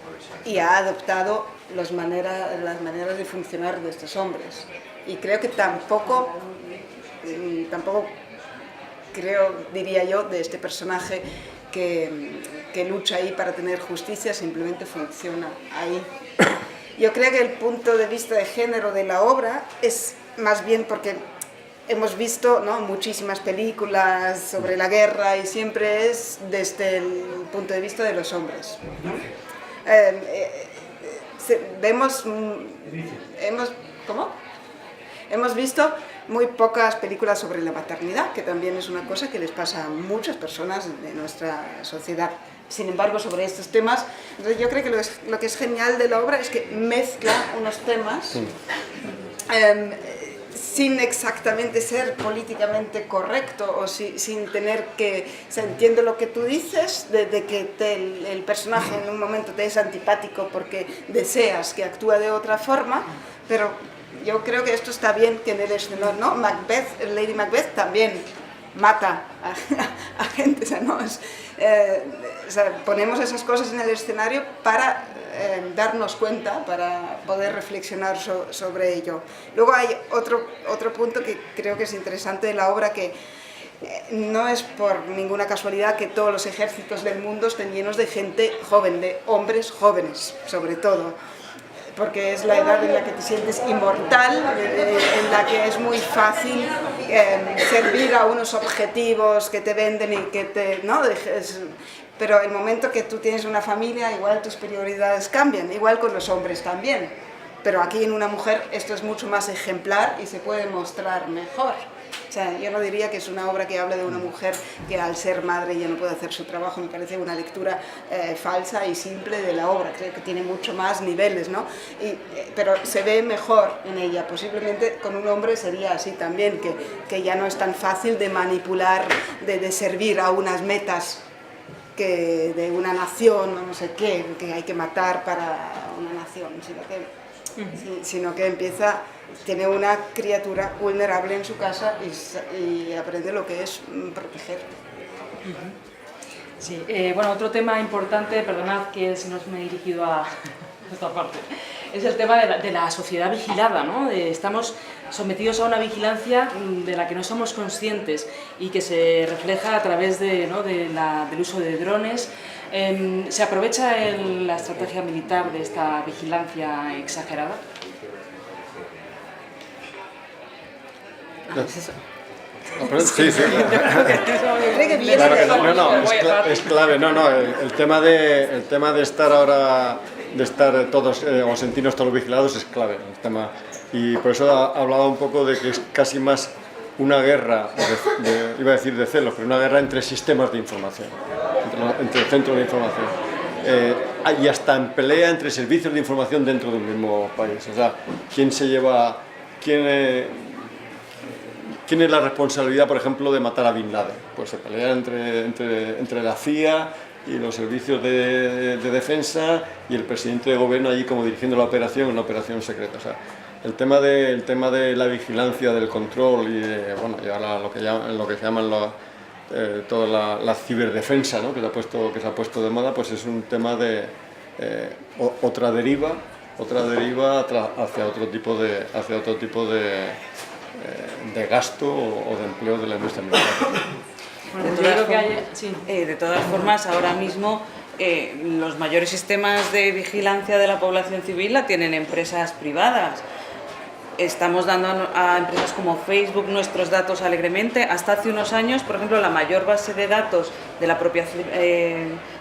y ha adoptado las maneras de funcionar de estos hombres. Y creo que tampoco creo, diría yo, de este personaje que lucha ahí para tener justicia, simplemente funciona ahí. Yo creo que el punto de vista de género de la obra es más bien porque hemos visto, ¿no?, muchísimas películas sobre la guerra y siempre es desde el punto de vista de los hombres, ¿no? Hemos visto muy pocas películas sobre la maternidad, que también es una cosa que les pasa a muchas personas de nuestra sociedad. Sin embargo, sobre estos temas, entonces yo creo que lo que es genial de la obra es que mezcla unos temas sin exactamente ser políticamente correcto o sin tener que... O sea, entiendo lo que tú dices, de que el personaje en un momento te es antipático porque deseas que actúe de otra forma, pero yo creo que esto está bien que en el escenario, ¿no? Lady Macbeth también mata a gente, o sea, ¿no? O sea, ponemos esas cosas en el escenario para darnos cuenta, para poder reflexionar sobre ello. Luego hay otro punto que creo que es interesante de la obra, que no es por ninguna casualidad que todos los ejércitos del mundo estén llenos de gente joven, de hombres jóvenes, sobre todo, porque es la edad en la que te sientes inmortal, en la que es muy fácil servir a unos objetivos que te venden y que te... ¿no? Pero el momento que tú tienes una familia, igual tus prioridades cambian, igual con los hombres también. Pero aquí en una mujer esto es mucho más ejemplar y se puede mostrar mejor. O sea, yo no diría que es una obra que habla de una mujer que al ser madre ya no puede hacer su trabajo. Me parece una lectura falsa y simple de la obra. Creo que tiene mucho más niveles, ¿no? Pero se ve mejor en ella. Posiblemente con un hombre sería así también, que ya no es tan fácil de manipular, de servir a unas metas que de una nación o no sé qué, que hay que matar para una nación, sino que tiene una criatura vulnerable en su casa y aprende lo que es proteger. Sí, bueno, otro tema importante, perdonad que si no me he dirigido a esta parte, es el tema de la sociedad vigilada, ¿no? Estamos sometidos a una vigilancia de la que no somos conscientes y que se refleja a través del uso de drones. ¿Se aprovecha la estrategia militar de esta vigilancia exagerada? Sí, sí. Es clave. El tema de estar ahora, de estar todos o sentirnos todos vigilados es clave. El tema, y por eso hablaba un poco de que es casi más una guerra, iba a decir de celos, pero una guerra entre sistemas de información, entre centros de información. Y hasta en pelea entre servicios de información dentro de un mismo país. O sea, ¿quién se lleva... ¿Quién es la responsabilidad, por ejemplo, de matar a Bin Laden? Pues se pelea entre la CIA y los servicios de defensa y el presidente de gobierno allí como dirigiendo la operación, una operación secreta. O sea, el tema de la vigilancia, del control y y ahora lo que se llaman toda la ciberdefensa, ¿no? que se ha puesto de moda, pues es un tema de otra deriva hacia otro tipo de gasto o de empleo de la industria militar. De todas formas, ahora mismo los mayores sistemas de vigilancia de la población civil la tienen empresas privadas. Estamos dando a empresas como Facebook nuestros datos alegremente. Hasta hace unos años, por ejemplo, la mayor base de datos de la propia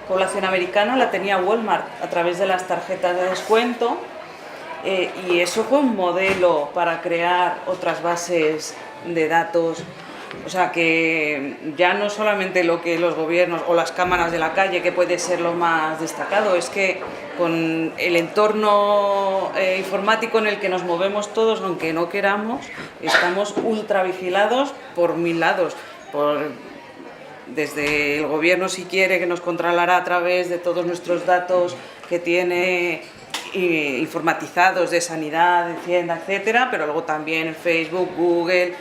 población americana la tenía Walmart a través de las tarjetas de descuento. Y eso fue un modelo para crear otras bases de datos. O sea, que ya no solamente lo que los gobiernos o las cámaras de la calle, que puede ser lo más destacado, es que con el entorno informático en el que nos movemos todos, aunque no queramos, estamos ultra vigilados por mil lados. Desde el gobierno, si quiere, que nos controlará a través de todos nuestros datos que tiene informatizados de sanidad, de Hacienda, etcétera, pero luego también Facebook, Google,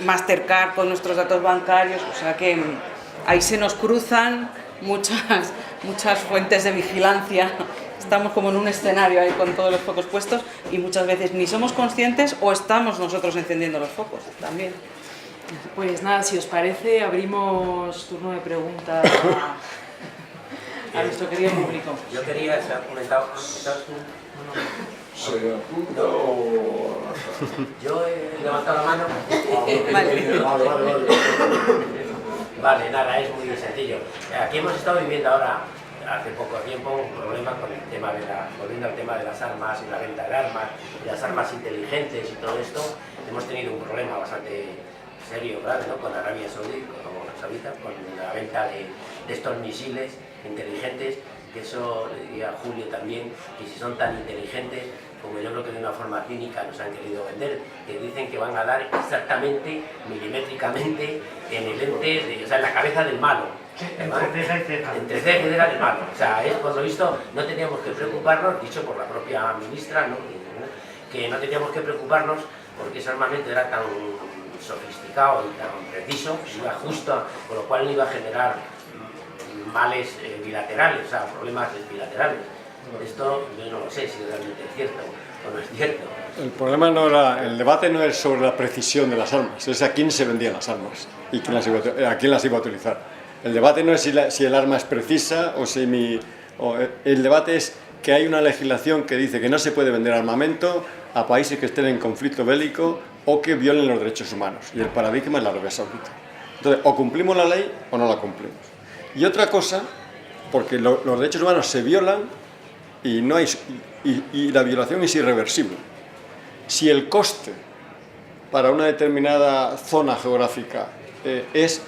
Mastercard con nuestros datos bancarios, o sea que ahí se nos cruzan muchas fuentes de vigilancia. Estamos como en un escenario ahí con todos los focos puestos y muchas veces ni somos conscientes o estamos nosotros encendiendo los focos también. Pues nada, si os parece, abrimos turno de preguntas a nuestro querido público. Yo quería, se ha comentado, yo he levantado la mano. Vale, nada, es muy sencillo. Aquí hemos estado viviendo ahora, hace poco tiempo, un problema con el tema volviendo al tema de las armas y la venta de armas, y las armas inteligentes y todo esto. Hemos tenido un problema bastante serio, grave, ¿no? Con Arabia Saudita, con la venta de estos misiles inteligentes, que eso le diría a Julio también, que si son tan inteligentes, como yo creo que de una forma cínica nos han querido vender, que dicen que van a dar exactamente, milimétricamente, en el ente, o sea, en la cabeza del malo. Entre ceja y ceja del malo. O sea, por lo visto, no teníamos que preocuparnos, dicho por la propia ministra, ¿no? Que no teníamos que preocuparnos porque ese armamento era tan sofisticado y tan preciso, iba justo, con lo cual no iba a generar males bilaterales, o sea, problemas bilaterales. Esto yo no lo sé si realmente es cierto o no es cierto. El debate no es sobre la precisión de las armas, es a quién se vendían las armas y a quién las iba a utilizar. El debate no es si el arma es precisa el debate es que hay una legislación que dice que no se puede vender armamento a países que estén en conflicto bélico o que violen los derechos humanos, y el paradigma es la Arabia Saudita. Entonces, o cumplimos la ley o no la cumplimos. Y otra cosa, porque los derechos humanos se violan y la violación es irreversible. Si el coste para una determinada zona geográfica es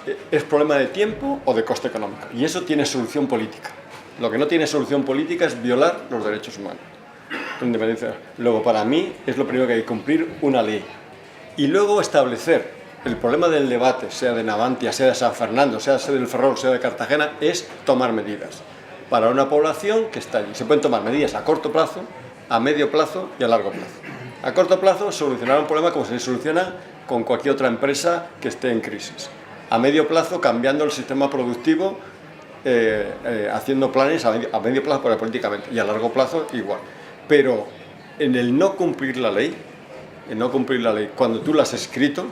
problema de tiempo o de coste económico, y eso tiene solución política. Lo que no tiene solución política es violar los derechos humanos. Independencia. Luego, para mí, es lo primero que hay que cumplir una ley. Y luego establecer el problema del debate, sea de Navantia, sea de San Fernando, sea del Ferrol, sea de Cartagena, es tomar medidas para una población que está allí. Se pueden tomar medidas a corto plazo, a medio plazo y a largo plazo. A corto plazo, solucionar un problema como se soluciona con cualquier otra empresa que esté en crisis. A medio plazo, cambiando el sistema productivo, haciendo planes a medio plazo políticamente, y a largo plazo igual. Pero en el no cumplir la ley, cuando tú la has escrito,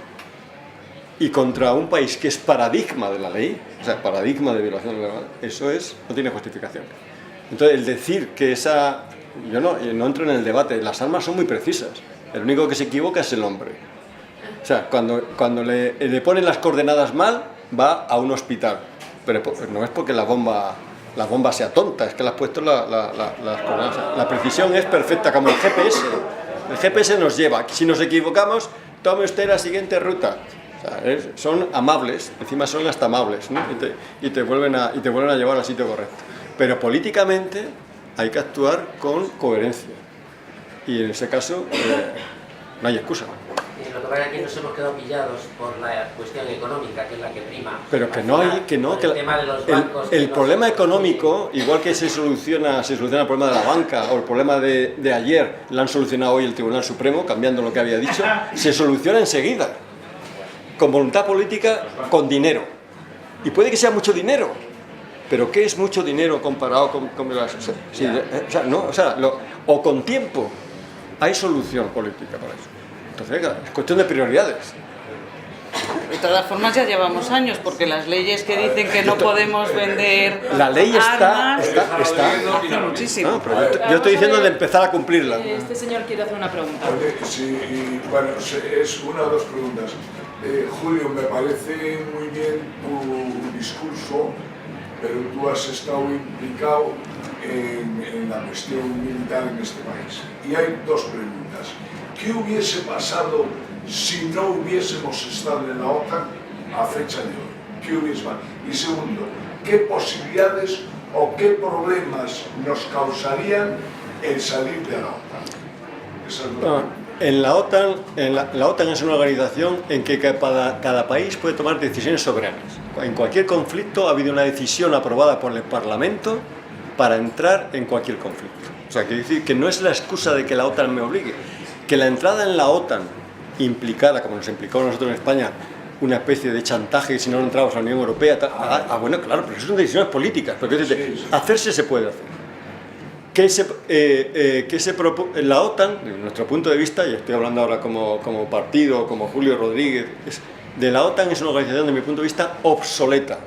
y contra un país que es paradigma de la ley, o sea, paradigma de violación de la ley, eso no tiene justificación. Entonces, el decir que yo no entro en el debate, las armas son muy precisas, el único que se equivoca es el hombre. O sea, cuando le ponen las coordenadas mal, va a un hospital, pero no es porque la bomba sea tonta, es que le has puesto las coordenadas. La precisión es perfecta, como el GPS. El GPS nos lleva, si nos equivocamos, tome usted la siguiente ruta. O sea, son amables, encima son hasta amables, ¿no? y te vuelven a llevar al sitio correcto. Pero políticamente hay que actuar con coherencia. Y en ese caso no hay excusa. Lo que pasa es que aquí nos hemos quedado pillados por la cuestión económica, que es la que prima. Pero el problema económico, igual que se soluciona el problema de la banca o el problema de ayer, lo han solucionado hoy el Tribunal Supremo, cambiando lo que había dicho, se soluciona enseguida, con voluntad política, con dinero. Y puede que sea mucho dinero, pero ¿qué es mucho dinero comparado con las... o con tiempo? Hay solución política para eso. Entonces, es cuestión de prioridades. De todas formas, ya llevamos años, porque las leyes que dicen que no podemos vender la ley está hace muchísimo. No, pero yo estoy diciendo de empezar a cumplirla. Este señor quiere hacer una pregunta. Sí, bueno, es una o dos preguntas. Julio, me parece muy bien tu discurso, pero tú has estado implicado en la cuestión militar en este país. Y hay dos preguntas. ¿Qué hubiese pasado si no hubiésemos estado en la OTAN a fecha de hoy? ¿Qué hubiese pasado? Y segundo, ¿qué posibilidades o qué problemas nos causarían el salir de la OTAN? Esa es la pregunta. La OTAN es una organización en que cada país puede tomar decisiones soberanas. En cualquier conflicto ha habido una decisión aprobada por el Parlamento para entrar en cualquier conflicto. O sea, quiere decir que no es la excusa de que la OTAN me obligue, que la entrada en la OTAN implicara, como nos implicó a nosotros en España, una especie de chantaje si no entramos a la Unión Europea. Bueno, claro, pero eso son decisiones políticas. Pero hacerse se puede hacer. La OTAN, desde nuestro punto de vista, y estoy hablando ahora como partido, como Julio Rodríguez, de la OTAN es una organización, desde mi punto de vista, obsoleta.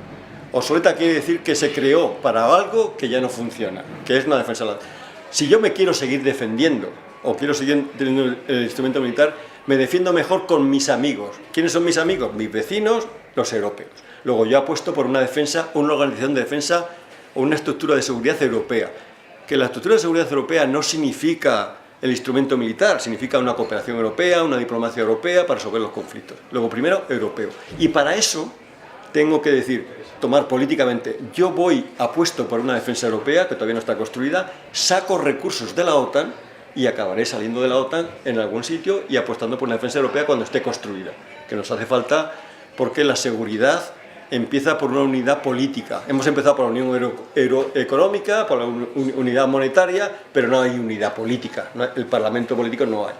Obsoleta quiere decir que se creó para algo que ya no funciona, que es una defensa de la OTAN. Si yo me quiero seguir defendiendo o quiero seguir teniendo el instrumento militar, me defiendo mejor con mis amigos. ¿Quiénes son mis amigos? Mis vecinos, los europeos. Luego yo apuesto por una defensa, una organización de defensa o una estructura de seguridad europea. Que la estructura de seguridad europea no significa el instrumento militar, significa una cooperación europea, una diplomacia europea para resolver los conflictos. Luego, primero, europeo. Y para eso tengo que decir, tomar políticamente, yo apuesto por una defensa europea que todavía no está construida, saco recursos de la OTAN y acabaré saliendo de la OTAN en algún sitio y apostando por una defensa europea cuando esté construida, que nos hace falta porque la seguridad empieza por una unidad política. Hemos empezado por la unión económica, por la unidad monetaria, pero no hay unidad política, el parlamento político no hay.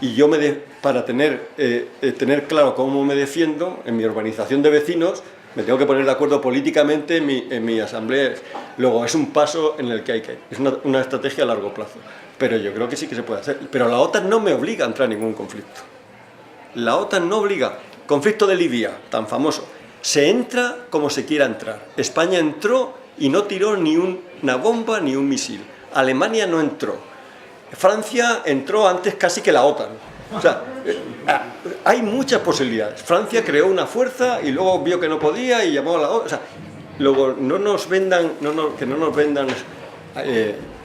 Y yo, para tener claro cómo me defiendo, en mi urbanización de vecinos, me tengo que poner de acuerdo políticamente en mi asamblea. Luego, es un paso en el que hay que ir. Es una estrategia a largo plazo. Pero yo creo que sí que se puede hacer. Pero la OTAN no me obliga a entrar en ningún conflicto. La OTAN no obliga. Conflicto de Libia, tan famoso. Se entra como se quiera entrar. España entró y no tiró ni una bomba ni un misil. Alemania no entró. Francia entró antes casi que la OTAN. O sea, hay muchas posibilidades. Francia creó una fuerza y luego vio que no podía y llamó a la OTAN. O sea, luego no nos vendan,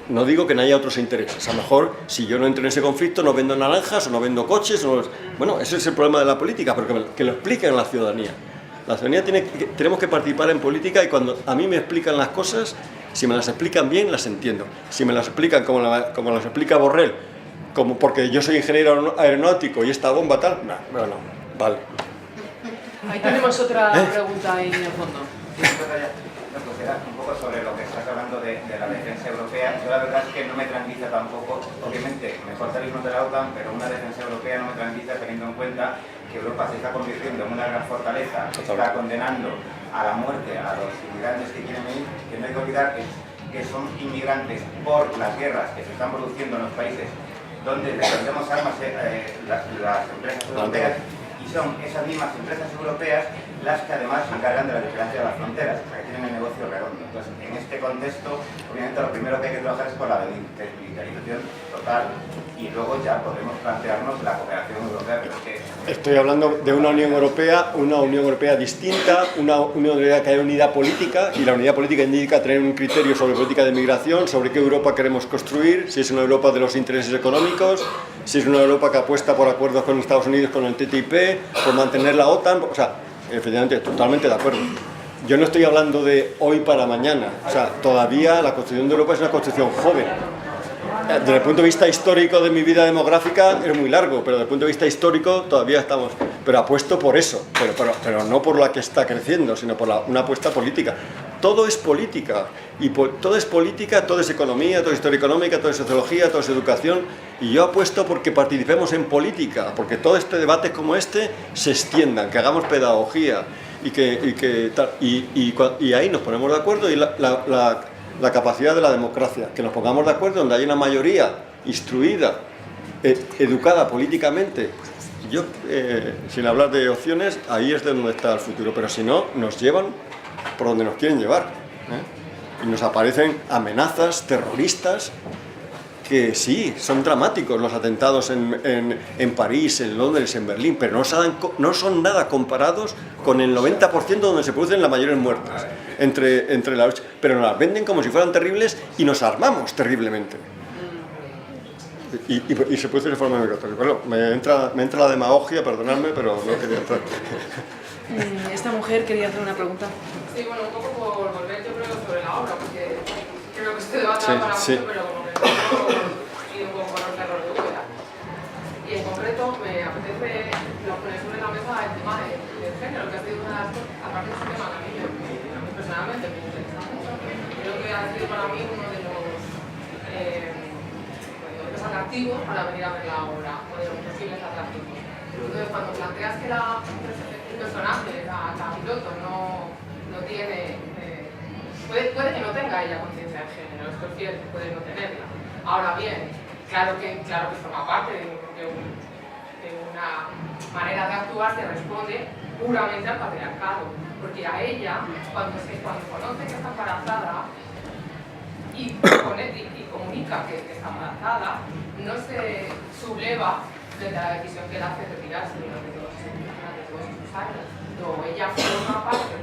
no digo que no haya otros intereses. A lo mejor, si yo no entro en ese conflicto, no vendo naranjas o no vendo coches. Bueno, ese es el problema de la política, pero que lo expliquen a la ciudadanía. La ciudadanía tenemos que participar en política y cuando a mí me explican las cosas, si me las explican bien, las entiendo. Si me las explican como las explica Borrell, como porque yo soy ingeniero aeronáutico y esta bomba tal, no, vale. Ahí tenemos otra pregunta ahí en el fondo. Un poco sobre lo que estás hablando de la defensa europea. Yo la verdad es que no me tranquiliza tampoco, obviamente mejor salirnos de la OTAN, pero una defensa europea no me tranquiliza teniendo en cuenta que Europa se está convirtiendo en una gran fortaleza, está condenando a la muerte a los inmigrantes que quieren venir, que no hay que olvidar que son inmigrantes por las guerras que se están produciendo en los países donde les vendemos armas las empresas europeas, y son esas mismas empresas europeas las que además se encargan de la vigilancia de las fronteras, o sea, que tienen el negocio redondo. Entonces, en este contexto, obviamente lo primero que hay que trabajar es por la desmilitarización total, y luego ya podremos plantearnos la cooperación europea, pero es que... Estoy hablando de una Unión Europea distinta, una Unión Europea que haya unidad política, y la unidad política indica tener un criterio sobre política de migración, sobre qué Europa queremos construir, si es una Europa de los intereses económicos, si es una Europa que apuesta por acuerdos con Estados Unidos, con el TTIP, por mantener la OTAN, o sea, efectivamente, totalmente de acuerdo. Yo no estoy hablando de hoy para mañana, o sea, todavía la construcción de Europa es una construcción joven. Desde el punto de vista histórico de mi vida demográfica es muy largo, pero desde el punto de vista histórico todavía estamos, pero apuesto por eso, pero no por la que está creciendo, sino por una apuesta política. Todo es política, y todo es política, todo es economía, todo es historia económica, todo es sociología, todo es educación, y yo apuesto porque participemos en política, porque todo este debate como este se extiendan, que hagamos pedagogía, y ahí nos ponemos de acuerdo, y la capacidad de la democracia, que nos pongamos de acuerdo donde hay una mayoría instruida, educada políticamente. Yo, sin hablar de opciones, ahí es donde está el futuro, pero si no, nos llevan por donde nos quieren llevar, y nos aparecen amenazas terroristas que sí, son dramáticos los atentados en París, en Londres, en Berlín, pero no son nada comparados con el 90% donde se producen las mayores muertes entre la lucha, pero nos las venden como si fueran terribles y nos armamos terriblemente. Y se produce de forma migratoria. Bueno, me entra la demagogia, perdonadme, pero no quería entrar. Esta mujer quería hacer una pregunta. Sí, bueno, un poco por volver, yo creo, sobre la obra, porque creo que este debate va para sí. mucho, pero como que no he ido un poco con el terror de Úbeda. Y en concreto, me apetece poner sobre la mesa el tema del género, que ha sido una de las cosas, aparte de este tema, que a mí personalmente me interesa mucho. Creo que ha sido para mí uno de los atractivos para venir a ver la obra, o de los posibles atractivos. Entonces, cuando planteas que el personaje, la piloto, no tiene... puede que no tenga ella conciencia de género, esto es cierto, puede no tenerla. Ahora bien, claro que forma parte de una manera de actuar que responde puramente al patriarcado, porque a ella, cuando conoce que está embarazada y comunica que está embarazada, no se subleva de la decisión que él hace de retirarse durante todos sus años. No, ella forma parte,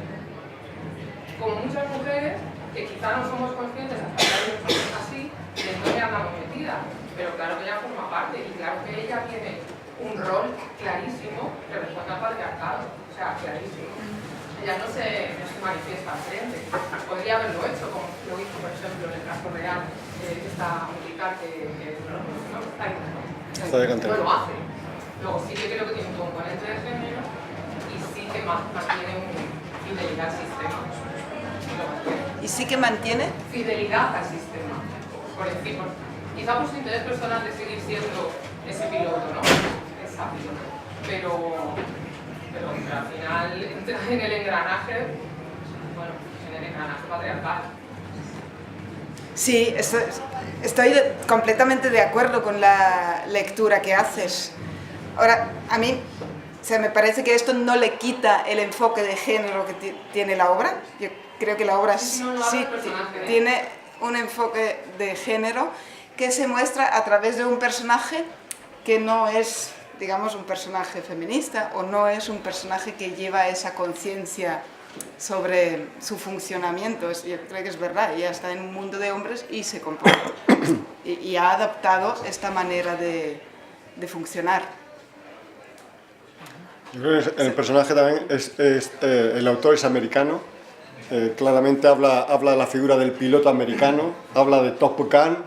como muchas mujeres, que quizá no somos conscientes hasta que hay cosas así, de dónde andamos metidas, pero claro que ella forma parte y claro que ella tiene un rol clarísimo que responde al patriarcado, o sea, clarísimo. Ella no se manifiesta al frente, podría haberlo hecho, como lo hizo, por ejemplo, en el caso real, esta musical que no está ahí, no lo hace. Luego sí que creo que tiene un componente de género y sí que mantiene una fidelidad al sistema. ¿Y sí que mantiene? Fidelidad al sistema, por encima. Quizá por su interés personal de seguir siendo ese piloto, ¿no? Esa piloto. Pero al final entra en el engranaje, bueno, en el engranaje patriarcal. Sí, estoy completamente de acuerdo con la lectura que haces. Ahora, a mí me parece que esto no le quita el enfoque de género que tiene la obra. Yo creo que la obra sí tiene un enfoque de género que se muestra a través de un personaje que no es, digamos, un personaje feminista o no es un personaje que lleva esa conciencia sobre su funcionamiento. Yo creo que es verdad, ella está en un mundo de hombres y se comporta y ha adaptado esta manera de funcionar. Yo creo que el personaje también el autor es americano, claramente habla de la figura del piloto americano, habla de Top Gun,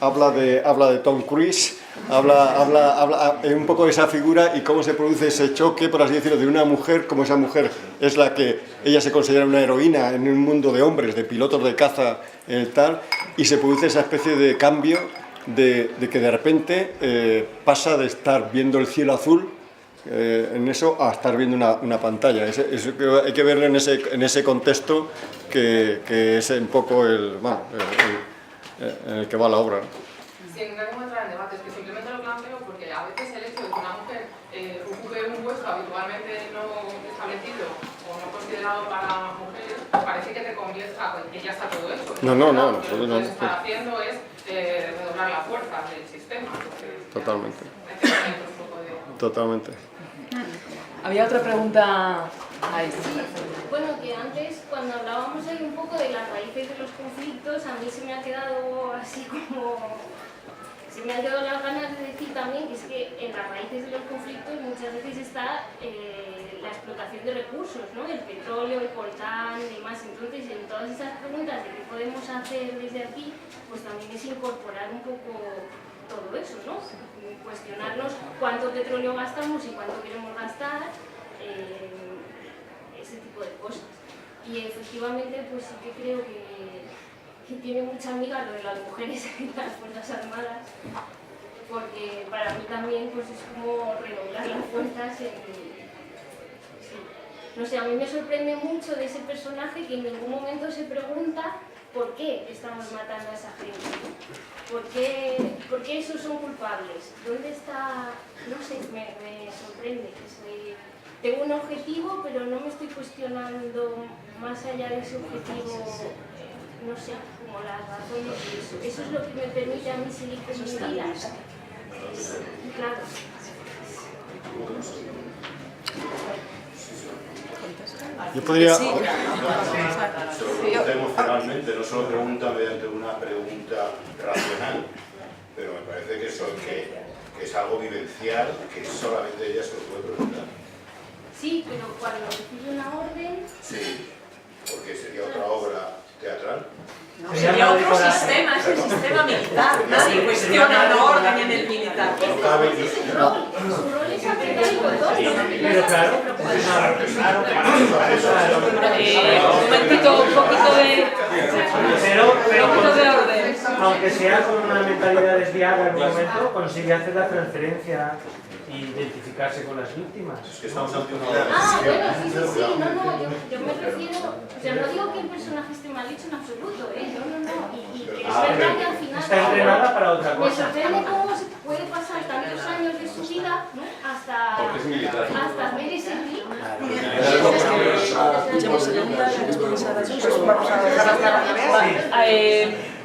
habla de Tom Cruise, habla un poco de esa figura y cómo se produce ese choque, por así decirlo, de una mujer, como esa mujer es la que ella se considera una heroína en un mundo de hombres, de pilotos de caza, tal, y se produce esa especie de cambio de que de repente pasa de estar viendo el cielo azul en eso a estar viendo una pantalla. Hay que verlo en ese contexto que es un poco en el que va la obra, ¿no? Sí, no queremos entrar en debates, que simplemente lo planteo porque a veces el hecho de que una mujer ocupe un puesto habitualmente no establecido o no considerado para mujeres, parece que te convierta que ya está todo eso. No. Lo que puedes estar haciendo es redoblar la fuerza del sistema. Totalmente. Totalmente. Había otra pregunta. Ahí. Bueno, que antes, cuando hablábamos ahí un poco de las raíces de los conflictos, a mí se me ha quedado así como... Se me han quedado las ganas de decir también que es que en las raíces de los conflictos muchas veces está la explotación de recursos, ¿no? El petróleo, el coltán y demás. Entonces, en todas esas preguntas de qué podemos hacer desde aquí, pues también es incorporar un poco todo eso, ¿no? Cuestionarnos cuánto petróleo gastamos y cuánto queremos gastar, ese tipo de cosas. Y efectivamente, pues sí que creo que tiene mucha amiga lo de las mujeres en las Fuerzas Armadas, porque para mí también pues es como redoblar las fuerzas en... Sí. No sé, a mí me sorprende mucho de ese personaje que en ningún momento se pregunta por qué estamos matando a esa gente, ¿por qué esos son culpables? ¿Dónde está? No sé, me sorprende. Tengo un objetivo, pero no me estoy cuestionando más allá de ese objetivo, no sé, como las razones de eso. Eso es lo que me permite a mí seguir con mi vida. Claro. Yo podría... Se lo pregunta emocionalmente, no solo pregunta mediante una pregunta racional, pero me parece que es algo vivencial que solamente ella se lo puede preguntar. Sí, pero cuando recibe una orden... Sí, porque sería otra obra teatral. No, sería otro sistema, es el sistema militar. Nadie cuestiona la orden en el militar. Ese es el rol. su rol es apretar el botón. Pero claro, Un momentito, un poquito de orden. Aunque sea con una mentalidad desviada en un momento, consigue hacer la transferencia e identificarse con las víctimas. Es que estamos ante una Bueno, sí, no, yo me refiero, o sea, no digo que el personaje esté mal hecho en absoluto, no, y que es verdad que al final Está entrenada para otra me cosa. sorprende cómo se puede pasar tantos años de su vida, ¿no? hasta ver ese clip.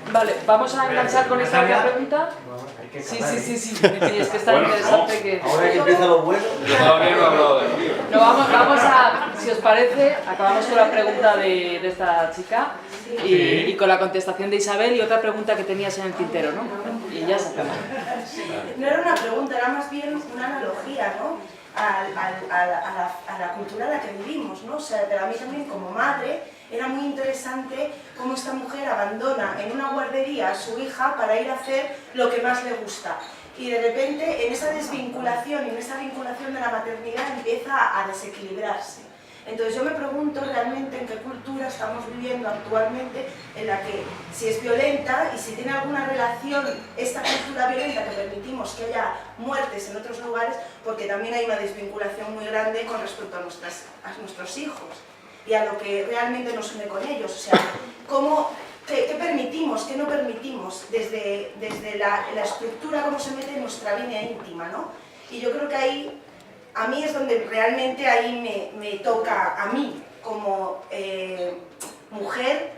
Vale, vamos a enganchar con esta otra pregunta. Sí, es que está interesante que... Ahora que empieza lo bueno. No, vamos a, si os parece, acabamos con la pregunta de esta chica y con la contestación de Isabel y otra pregunta que tenías en el tintero, ¿no? Y ya se acaba. No era una pregunta, era más bien una analogía, ¿no? A la cultura en la que vivimos, ¿no? O sea, pero a mí también como madre era muy interesante cómo esta mujer abandona en una guardería a su hija para ir a hacer lo que más le gusta. Y de repente en esa desvinculación y en esa vinculación de la maternidad empieza a desequilibrarse. Entonces yo me pregunto realmente en qué cultura estamos viviendo actualmente en la que si es violenta y si tiene alguna relación esta cultura violenta que permitimos que haya muertes en otros lugares, porque también hay una desvinculación muy grande con respecto a nuestros hijos y a lo que realmente nos une con ellos. O sea, ¿qué permitimos, qué no permitimos desde la estructura, cómo se mete en nuestra línea íntima, ¿no? Y yo creo que ahí, a mí es donde realmente ahí me toca a mí como mujer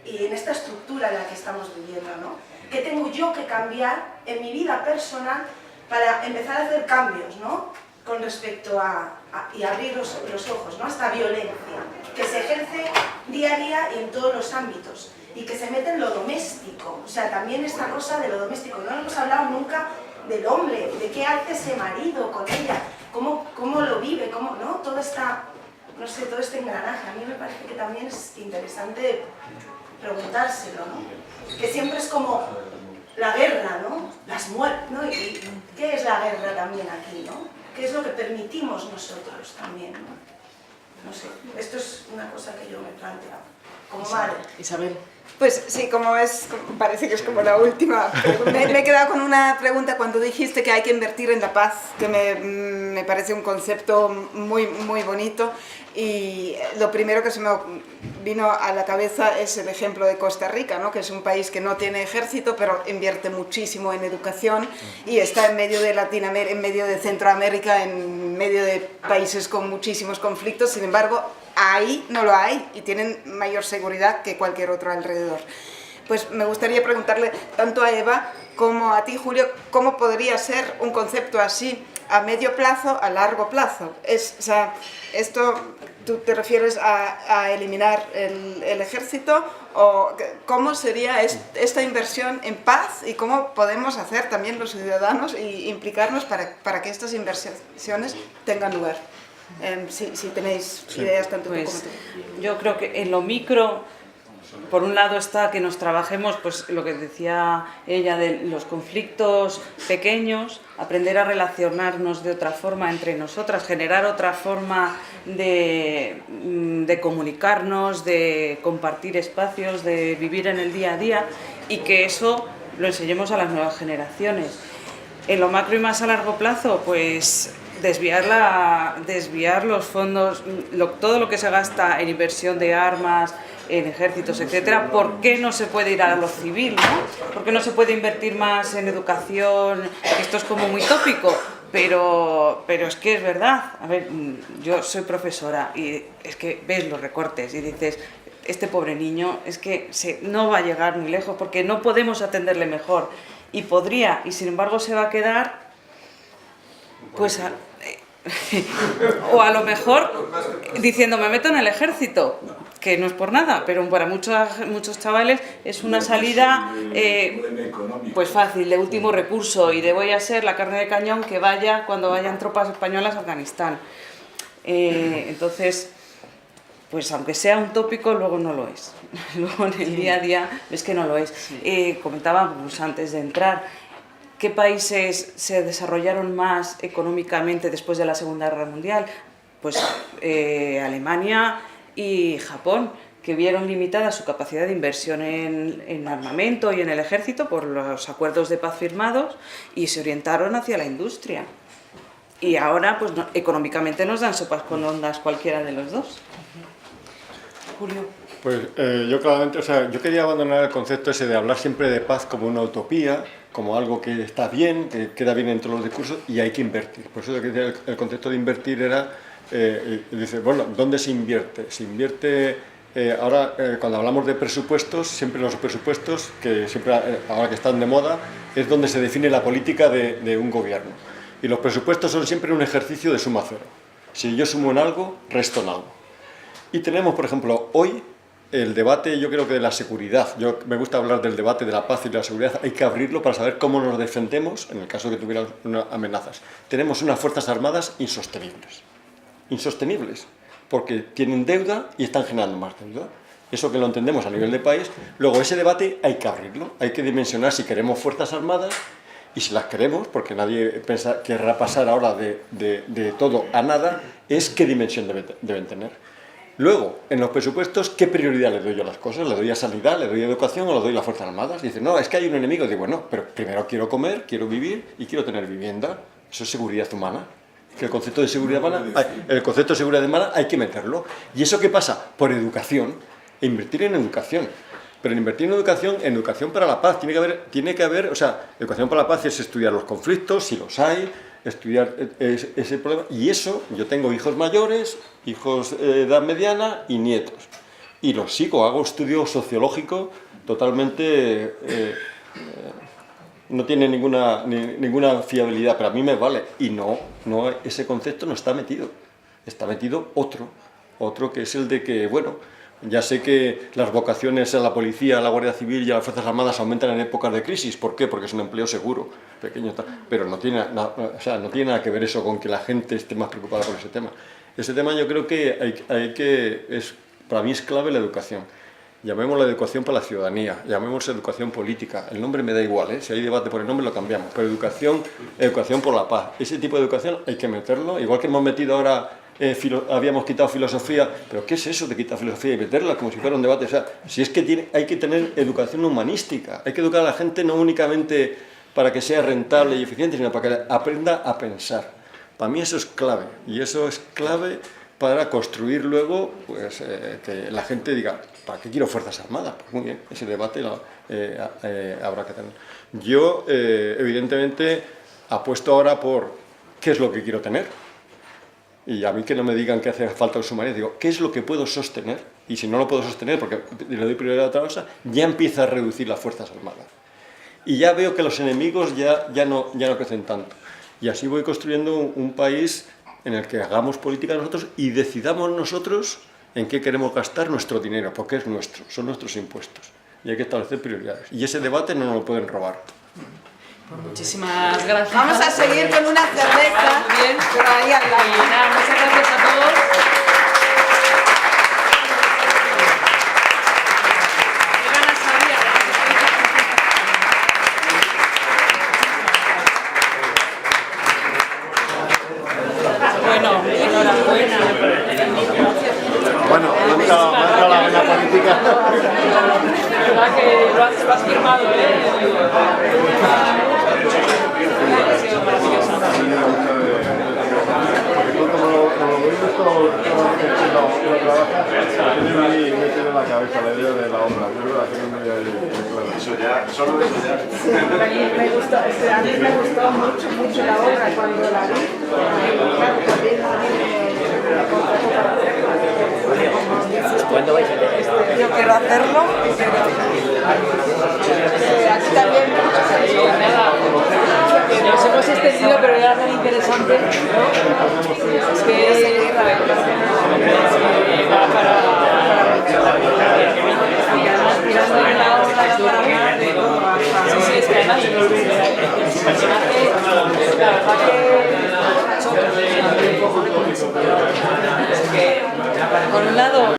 y en esta estructura en la que estamos viviendo, ¿no? ¿Qué tengo yo que cambiar en mi vida personal para empezar a hacer cambios, ¿no? Con respecto y abrir los ojos, ¿no? A esta violencia que se ejerce día a día y en todos los ámbitos y que se mete en lo doméstico, o sea, también esta cosa de lo doméstico. No hemos hablado nunca del hombre, de qué hace ese marido con ella, cómo lo vive, ¿no? Todo este engranaje. A mí me parece que también es interesante preguntárselo, ¿no? Que siempre es como la guerra, ¿no? Las muertes, ¿no? ¿Y qué es la guerra también aquí, ¿no? ¿Qué es lo que permitimos nosotros también, ¿no? No sé, esto es una cosa que yo me planteo como madre. Isabel. Pues sí, parece que es como la última. Me he quedado con una pregunta cuando dijiste que hay que invertir en la paz, que me parece un concepto muy, muy bonito. Y lo primero que se me vino a la cabeza es el ejemplo de Costa Rica, ¿no? Que es un país que no tiene ejército, pero invierte muchísimo en educación y está en medio de Latinoamérica, en medio de Centroamérica, en medio de países con muchísimos conflictos. Sin embargo, ahí no lo hay y tienen mayor seguridad que cualquier otro alrededor. Pues me gustaría preguntarle tanto a Eva como a ti, Julio, ¿cómo podría ser un concepto así a medio plazo, a largo plazo? O sea, ¿tú te refieres a eliminar el ejército? ¿O cómo sería esta inversión en paz y cómo podemos hacer también los ciudadanos y implicarnos para que estas inversiones tengan lugar? Si tenéis ideas tanto tú como tú. Yo creo que en lo micro, por un lado está que nos trabajemos, pues lo que decía ella, de los conflictos pequeños, aprender a relacionarnos de otra forma entre nosotras, generar otra forma de comunicarnos, de compartir espacios, de vivir en el día a día y que eso lo enseñemos a las nuevas generaciones. En lo macro y más a largo plazo, pues desviar los fondos, todo lo que se gasta en inversión de armas, en ejércitos, etcétera. ¿Por qué no se puede ir a lo civil, ¿no? ¿Por qué no se puede invertir más en educación? Esto es como muy tópico, pero es que es verdad. A ver, yo soy profesora y es que ves los recortes y dices, este pobre niño es que no va a llegar muy lejos porque no podemos atenderle mejor. Y podría, y sin embargo se va a quedar, pues o a lo mejor diciendo me meto en el ejército, que no es por nada, pero para muchos chavales es una salida pues fácil, de último recurso y de voy a ser la carne de cañón que vaya cuando vayan tropas españolas a Afganistán. Entonces, pues aunque sea un tópico, luego no lo es. Luego en el día a día ves que no lo es. Comentábamos antes de entrar, ¿Qué países se desarrollaron más económicamente después de la Segunda Guerra Mundial? Pues Alemania y Japón, que vieron limitada su capacidad de inversión en armamento y en el ejército por los acuerdos de paz firmados y se orientaron hacia la industria. Y ahora, pues económicamente nos dan sopas con ondas cualquiera de los dos. Julio. Pues yo claramente, o sea, yo quería abandonar el concepto ese de hablar siempre de paz como una utopía, como algo que está bien, que queda bien en todos los discursos y hay que invertir. Por eso el concepto de invertir era, dice, bueno, ¿dónde se invierte? Se invierte, ahora cuando hablamos de presupuestos, siempre los presupuestos, que siempre ahora que están de moda, es donde se define la política de un gobierno. Y los presupuestos son siempre un ejercicio de suma cero. Si yo sumo en algo, resto en algo. Y tenemos, por ejemplo, hoy el debate, yo creo que de la seguridad. Me gusta hablar del debate de la paz y de la seguridad. Hay que abrirlo para saber cómo nos defendemos en el caso de que tuvieran amenazas. Tenemos unas fuerzas armadas insostenibles. Insostenibles, porque tienen deuda y están generando más deuda. Eso que lo entendemos a nivel de país. Luego, ese debate hay que abrirlo. Hay que dimensionar si queremos fuerzas armadas. Y si las queremos, porque nadie querrá pasar ahora de todo a nada, es qué dimensión deben tener. Luego, en los presupuestos, ¿qué prioridad le doy yo a las cosas? ¿Le doy a sanidad, le doy a educación o le doy a las Fuerzas Armadas? Dice, no, es que hay un enemigo. Digo, bueno, pero primero quiero comer, quiero vivir y quiero tener vivienda. Eso es seguridad humana. Que el concepto de seguridad humana hay que meterlo. ¿Y eso qué pasa? Por educación. E invertir en educación. Pero en invertir en educación para la paz, tiene que haber, o sea, educación para la paz es estudiar los conflictos, si los hay, estudiar ese problema, y eso, yo tengo hijos mayores, hijos de edad mediana y nietos, y los sigo, hago estudio sociológico totalmente, no tiene ninguna fiabilidad, pero a mí me vale, y no, ese concepto no está metido otro que es el de que, bueno, ya sé que las vocaciones a la policía, a la Guardia Civil y a las Fuerzas Armadas aumentan en épocas de crisis. ¿Por qué? Porque es un empleo seguro, pequeño, pero no tiene nada que ver eso con que la gente esté más preocupada por ese tema. Ese tema yo creo que para mí es clave la educación. Llamémosla educación para la ciudadanía, llamémosla educación política. El nombre me da igual, si hay debate por el nombre lo cambiamos, pero educación por la paz. Ese tipo de educación hay que meterlo, igual que hemos metido ahora... habíamos quitado filosofía, pero ¿qué es eso de quitar filosofía y meterla como si fuera un debate? O sea, si es que hay que tener educación humanística, hay que educar a la gente no únicamente para que sea rentable y eficiente, sino para que aprenda a pensar. Para mí eso es clave, y eso es clave para construir luego pues, que la gente diga, ¿para qué quiero Fuerzas Armadas? Pues muy bien, ese debate habrá que tener. Yo, evidentemente, apuesto ahora por qué es lo que quiero tener. Y a mí que no me digan que hace falta un sumario, digo, ¿qué es lo que puedo sostener? Y si no lo puedo sostener, porque le doy prioridad a otra cosa, ya empieza a reducir las Fuerzas Armadas. Y ya veo que los enemigos ya no crecen tanto. Y así voy construyendo un país en el que hagamos política nosotros y decidamos nosotros en qué queremos gastar nuestro dinero, porque es nuestro, son nuestros impuestos. Y hay que establecer prioridades. Y ese debate no nos lo pueden robar. Muchísimas gracias. Vamos a seguir con una cerveza, bien, pero ahí al lado. Y nada, muchas gracias a todos. Qué ganas había. Bueno, enhorabuena. Bueno, marca la vena política. verdad que lo has firmado, Ha sido maravilloso. Tiene la cabeza la idea de la obra, yo la tengo muy clara. Eso ya, solo eso ya. Me gustó, a mí me gustó mucho la obra cuando la vi. Claro, también me contrató para hacerla. ¿Cuándo vais a hacer? Yo quiero hacerlo. Aquí también. Nos hemos extendido, pero era tan interesante, ¿no? Es que tirando de la hoja para hablar de todo. Sí, sí, es que además el personaje, la verdad que por un lado